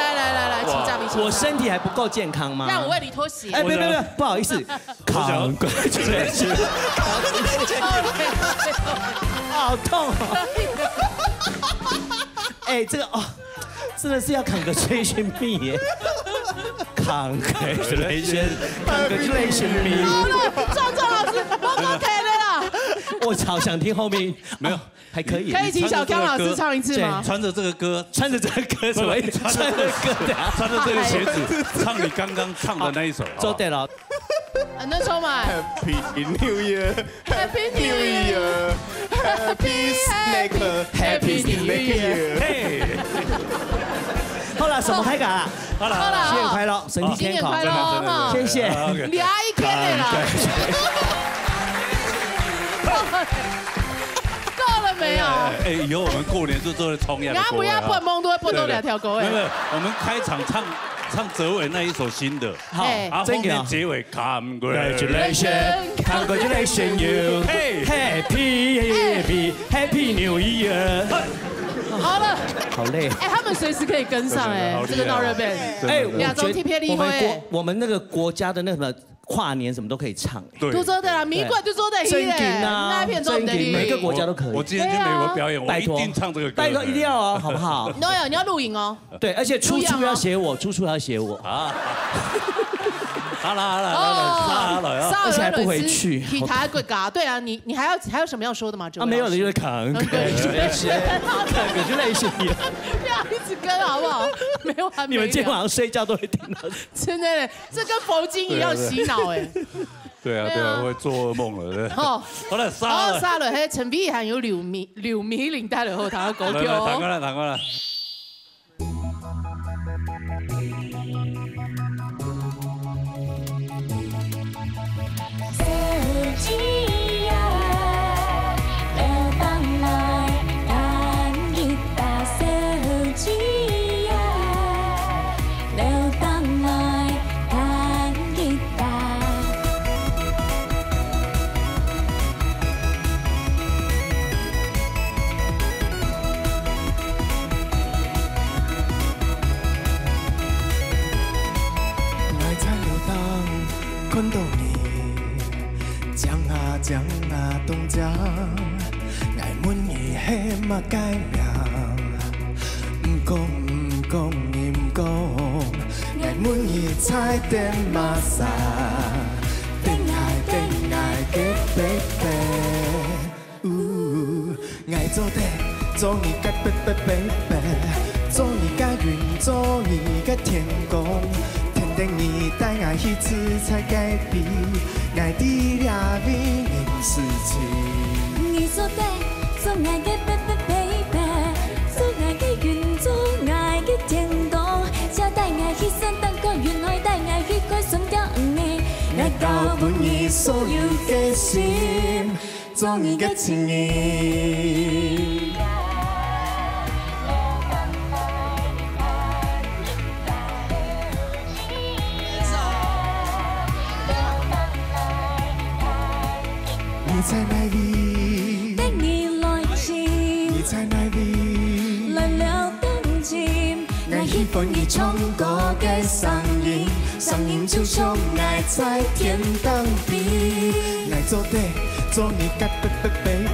请假比。我身体还不够健康吗？让我为你脱鞋。哎，别，不好意思。Congratulations。好痛哦！哎，这个哦，真的是要Congratulations me耶！Congratulations me。好了，壮老师，我够可以的啦。我好想听后面，没有，还可以。可以请小康老师唱一次吗？穿着这个歌什么意思？穿着这个鞋子唱你刚刚唱的那一首。周对了。那抽嘛。 Happy New Year，Happy New Year，Happy Snack，Happy New Year。嘿，好了，什么开感？好了，新年快乐，身体健康，谢谢。俩一天的啦。够了没有？哎，以后我们过年就做同样的歌。不要蹦蹦都会蹦到两条狗哎。没有，我们开场唱泽伟那一首新的，好，后面结尾 Congratulations you，Happy New Year。好了，好累。哎，他们随时可以跟上哎，这个闹热背。哎，亚洲 T P 厉害。我们那个国家的那什么跨年什么都可以唱。对，都做的啦，米馆就做的。真紧啊，那片做的。每个国家都可以。我今天去美国表演，我一定唱这个歌。拜托，一定要哦，好不好？你要录影哦。对，而且出处要写我，出处要写我啊。好了，而且还不回去。体台国家，对啊，你还有什么要说的吗？没有了，就是Congratulations，不要一直跟好不好？没有完没了。你们今天晚上睡觉都会听到。真的，这跟佛经一样洗脑哎。对啊，会做噩梦了。好了，杀了，嘿，陈碧涵有刘米领带了后，他要狗跳。弹过来。困到你，讲啊东讲，爱问你嘿嘛改名，唔讲，你唔讲，爱问你彩电嘛啥，恋爱嘅 baby， 爱做地，做你嘅 baby， 做你嘅云，做你嘅天公。等你带爱一次才改变，爱的俩味人事情。你做对，做爱的 baby， 做爱的云，做爱的天公，才带爱去山登高原海，带爱去过顺调红的，爱到本你所有的心，做你的情人。你在哪里？等你来信。你在哪里？来了等进。爱喜欢你唱歌的声音，声音就像爱在天堂边。爱做地，做你的 baby，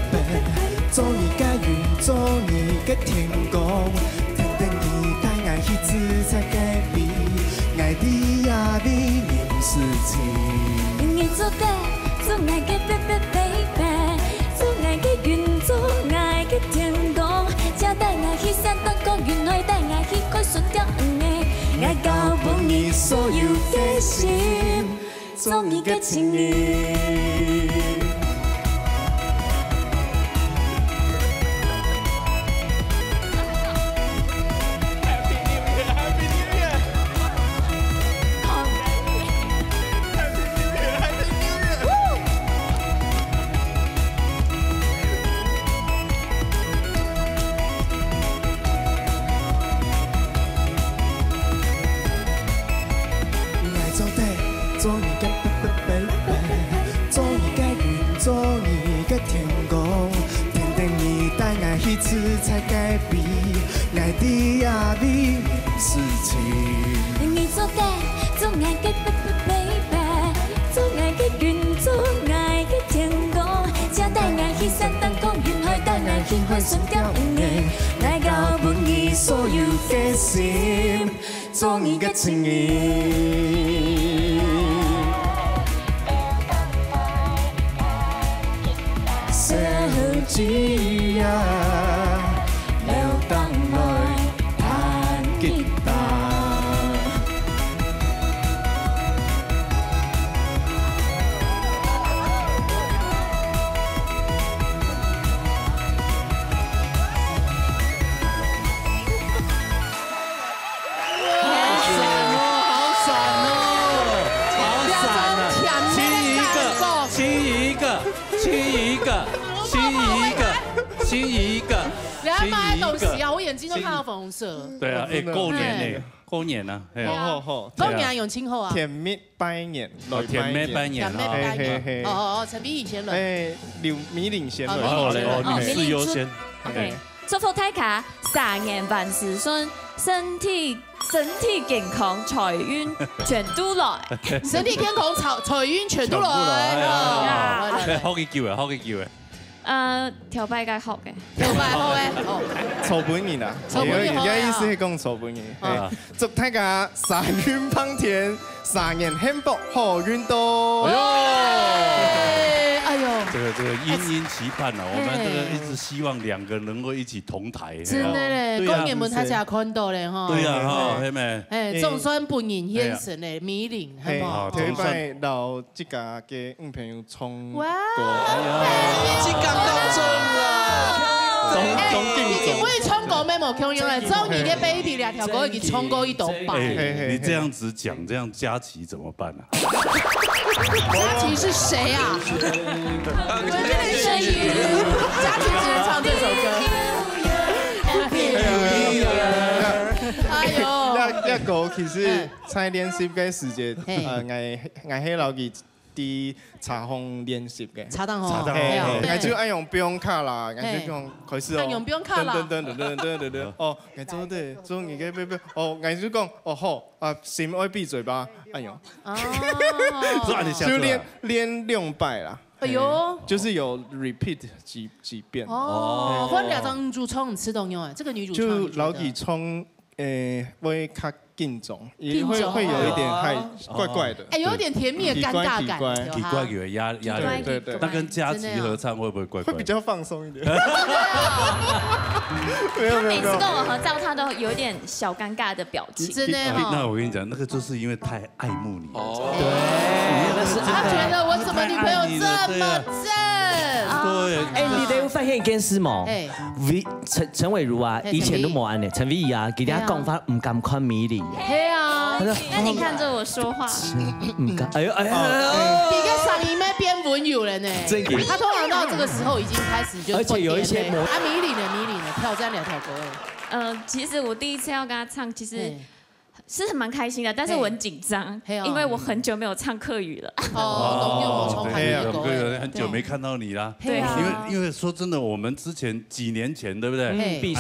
做你的云，做你的天公。等你带爱一次才改变，爱的也比人事情。你做对，做爱的 baby， 做爱的云，做爱的天公，才带爱去山登高原海，带爱去过顺调红的，爱到本你所有的心，做你的情人。做你的 baby， 做你的云，做你的天公，等你带爱一次才改变，爱的也比人事情。你做对，做爱的 baby， 做爱的云，做爱的天公，才带爱去山登高原海，带爱去过顺调红的，爱到本你所有的心，做你的情人。小姊啊，流动来弹吉他。息啊，我眼睛都看到粉红色。对啊，哎，过年呢，过年呢，过年永庆后啊，甜蜜拜年，甜蜜拜年，哦，陈碧宇先轮，哎，刘米领先轮，哦，女士优先。OK， 祝福大家3年万事顺，身体健康，财运全都来。身体健康，财运全都来。好嘅叫嘅，好嘅叫嘅。調擺嘅好嘅，調擺好嘅，籌本年啦，而家意思係講籌本年。祝大家3運邦田，3年幸福，好運多。哎呦，這個殷期盼啊，我們這個一直希望2個能夠一起同台。真的嘞，過年門台才看到嘞哈。對啊，哈，係咪？誒，總算本人現身嘞，米玲，係冇。聽拜到這家嘅朋友衝過。這家夠鐘啦！已經可以衝過咩冇強用嘞？週年嘅 baby 2條歌已經衝過1道板。你這樣子講，這樣佳琪怎麼辦啊？佳琪是誰啊？我這裡聲音，佳琪只能唱這首歌。哎呦！一個其實在練習嘅時間，我係老記啲茶行練習嘅。茶檔哦。我就愛用標卡啦，我就講開始哦。用標卡啦。哦，我做對，做你嘅標，哦，我就講哦好，啊，先愛閉嘴巴，哎呦。哦。就練2擺啦。哎呦，就是有 repeat 幾遍。哦，我2張女主唱吃東用哎，這個女主唱。就老幾唱，會較緊張，也會有一點害怪怪的。哎，有點甜蜜的尷尬感。奇怪嘅壓力。對。那跟佳琪合唱會不會怪怪？會比較放鬆一點。他每次跟我合照，他都有點小尷尬的表情。真的。那我跟你講，那個就是因為太愛慕你。對。他覺得我怎麼女朋友這麼正？對。哎，你哋會發現一件事冇？陳偉如啊，以前都冇安嘅，陳偉啊，佢哋講法唔敢看米玲。對啊。那你看着我說話。唔敢。哎呦哎呦。比個上一妹變溫柔了呢。他通常到這個時候已經開始就。而且有一些米玲呢，挑戰2條歌。其實我第一次要跟他唱，其實是蠻開心的，但是我很緊張，因為我很久沒有唱客語了。哦，很久沒看到你啦。對啊。因為說真的，我們之前幾年前，對不對？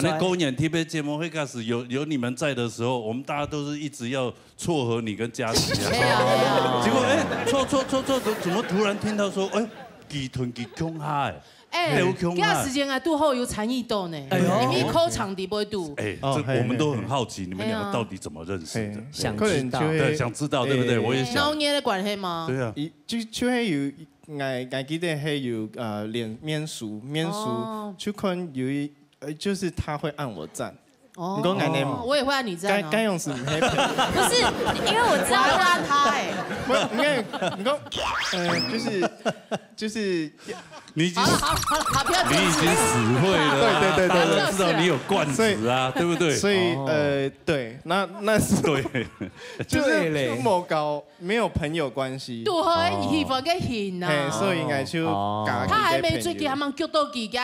那過年 TVB 節目會開始有你們在的時候，我們大家都是一直要撮合你跟佳琪啊。結果撮，怎麼突然聽到說，技團技強下第二時間啊，杜後有參與到呢，你們考場地不會杜。這我們都很好奇，你們2個到底怎麼認識的？想知道，對，想知道，對不對？我也想。鬧嘢的關係嗎？對啊。就係有，我記得係有臉面書，就看有就是他會按我讚。哦，我也會按你讚。該用是唔係？不是，因為我知道我按他哎。你講，就是。你已經死會了，對，大家都知道你有冠詞啊，對不對？所以對，那是對，就是莫搞沒有朋友關係。杜後喜歡個型啊，所以應該就他還沒最近他們叫到幾個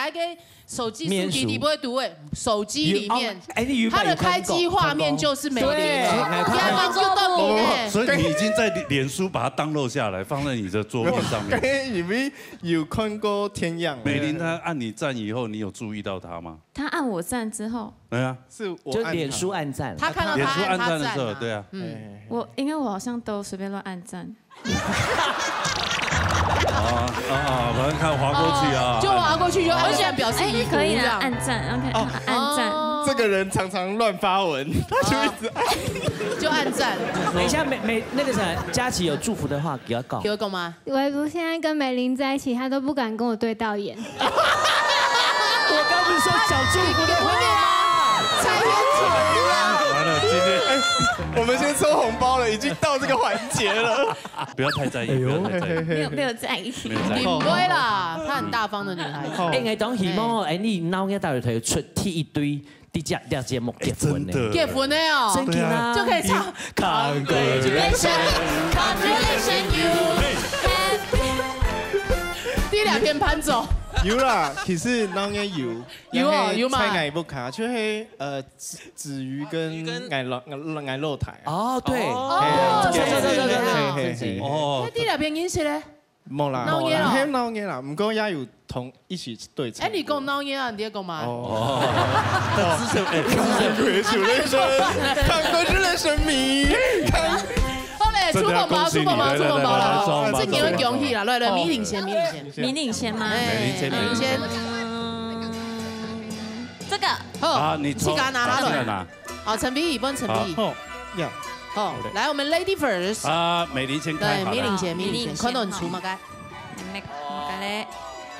手機手機你不會讀誒，手機裡面，他的開機畫面就是美玲，他們叫到你，所以你已經在臉書把它download下來，放在你的桌面上面。因為有看過天樣，美玲她按你讚以後，你有注意到她嗎？他按我讚之後，對啊，是我就臉書按讚，他看到臉書按他讚的時候，對啊，因為我好像都隨便亂按讚。反正看滑過去啊，就滑過去就按讚表示你可以的，按讚 ，OK， 按讚。這個人常常亂發文，他就一直按，就按讚。等一下，那個啥，佳琪有祝福的話給他講。有講嗎？維如現在跟美玲在一起，他都不敢跟我對到眼。我剛不是說小祝福的話嗎？才演腿了。完了，今天我們先抽紅包了，已經到這個環節了。不要太在意，不要太在意。沒有在意。你不會啦，她很大方的女孩子。我當希望你腦嘅大頭頭出貼一堆啲節目結婚嘅。結婚的哦，真嘅啦，就可以唱。Congratulations you happy。第2天搬走。有啦，其實當然有。有嘛？菜藝不卡，就係子瑜跟藝露台。哦，對。哦。第二邊認識咧？冇啦，鬧嘢啦，係鬧嘢啦，唔過也有同一起對唱。哎，你講鬧嘢啊？你在講嘛？哦。資深歌手人生，看歌之人生迷。好嘞，出寶寶啦！這幾位恭喜啦，來，米領先。米領先嗎？米領先。這個。好，你抽。拿來。好，陳碧儀幫陳碧儀。好，來我們 Lady First。啊，美玲先開。對，米領先，看到你出嗎？該。來嘞，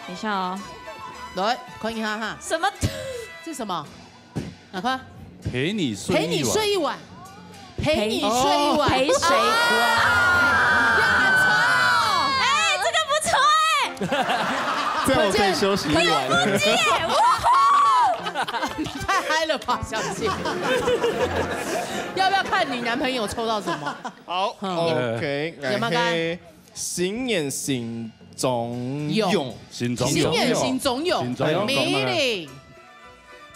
等一下哦。來，看一下哈。什麼？這什麼？哪塊？陪你睡一晚。陪你睡一晚。陪誰？哎，這個不錯哎。這樣我可以休息一晚了。你太嗨了吧，小姐！要不要看你男朋友抽到什麼？好 ，OK， 有冇該？心言心中勇，心中勇，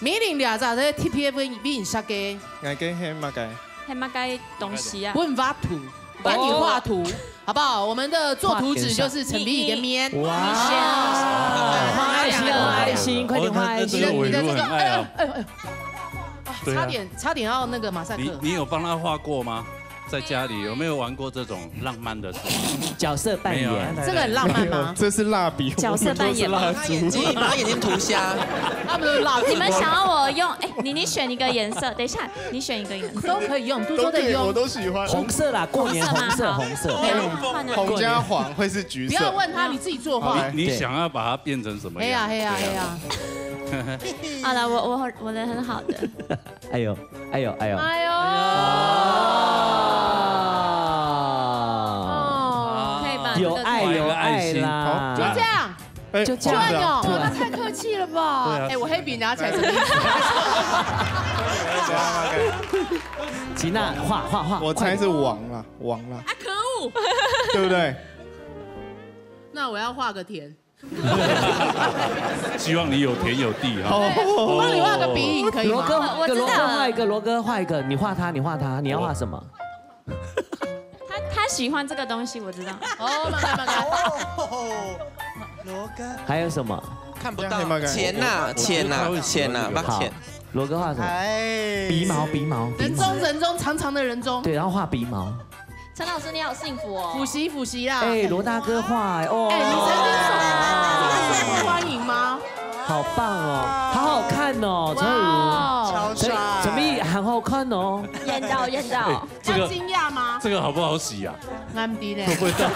米領倆咋在 TPF 邊殺嘅？我嘅係乜嘅？係乜嘅東西啊？問畫圖，幫你畫圖，好不好？我們的做圖紙就是陳碧儀跟面。哇！畫愛心，快點畫愛心！你的這個，差點要那個馬賽克。你有幫他畫過嗎？在家裡有沒有玩過這種浪漫的事？角色扮演，這個很浪漫嗎？這是蠟筆，角色扮演嗎？把眼睛塗瞎。他們是蠟筆。你們想要我用？哎，你選一個顏色。等一下，你選一個顏色。都可以用，都得用。我都喜歡。紅色啦，過年紅色。紅加黃會是橘色。不要問他，你自己作畫。你想要把它變成什麼樣？黑呀。好了，我人很好的。哎呦。有愛啦，就這樣哦，那太客氣了吧？哎，我黑筆拿起來什麼意思？吉娜畫，我猜是王啦。啊，可惡，對不對？那我要畫個田。希望你有田有地哈。我幫你畫個鼻影可以嗎？我知道。羅哥畫一個，你畫他，你要畫什麼？他喜歡這個東西，我知道。哦，羅哥。還有什麼？看不到。錢吶，把錢。羅哥畫什麼？鼻毛。人中長長的人中。對，然後畫鼻毛。陳老師你好幸福哦。補習啦。哎，羅大哥畫哦。哎，你曾經受過歡迎嗎？好棒哦，好好看哦，陳碧很好看哦。豔到。這個驚訝嗎？這個好不好洗啊？安迪呢？會不會到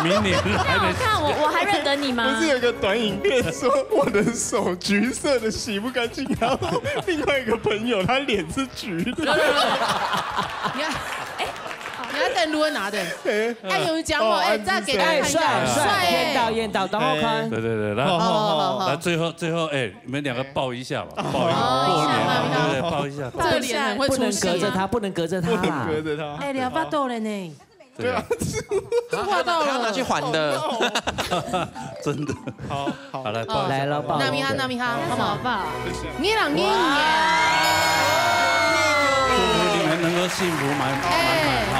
明年還沒？看我還認得你嗎？不是有個短影片說我的手橘色的洗不乾淨，然後另外一個朋友他臉是橘的。你看，你要等盧恩拿的。哎，有講過，哎，再給大家看一下，帥，豔到，等我看。對，來最後，哎，你們兩個抱一下吧，抱一下，對，抱一下。這臉很會出戲。不能隔着他。哎，兩把豆了呢。對啊，畫到了，拿去還的。真的。好，來抱。來了，抱。納米哈，好不好？你倆你。你們能夠幸福滿滿。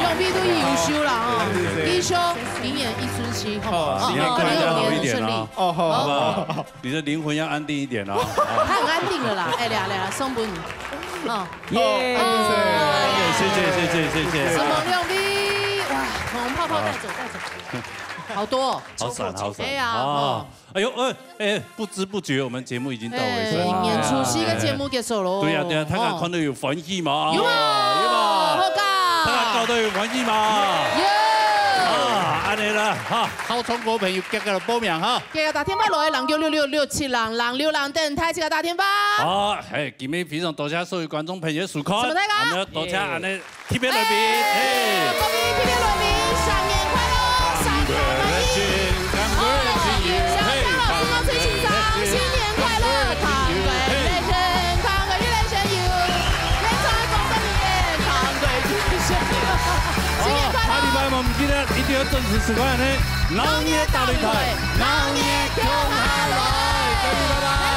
用必都優秀了啊！優秀，明年一春期，好，新年快樂，好一點哦，好不好？你的靈魂要安定一點哦。他很安定了啦，哎，倆送給你，耶！謝謝。什麼用力？哇，紅泡泡帶走，好多，好閃。哎呀，哎呦，不知不覺我們節目已經到尾聲了。年除夕嘅節目結束咯。對呀，大家看到有歡喜嘛？有啊，好噶。大家搞到有歡喜嘛？安尼啦，哈，好聰哥朋友夾個報名哈。夾個打電話落去066667人流浪電台，這個打電話。好，今日非常多謝所有觀眾朋友收看。什麼大家？多謝安尼特別來賓，各位特別來賓，新年快樂，新年滿意。最欣賞，新年快樂 ，Congratulations you， 現在恭喜你 ，Congratulations， 新年快樂。下禮拜我唔記得一定要準時收看呢，老年大擂台，老年共下來。拜拜。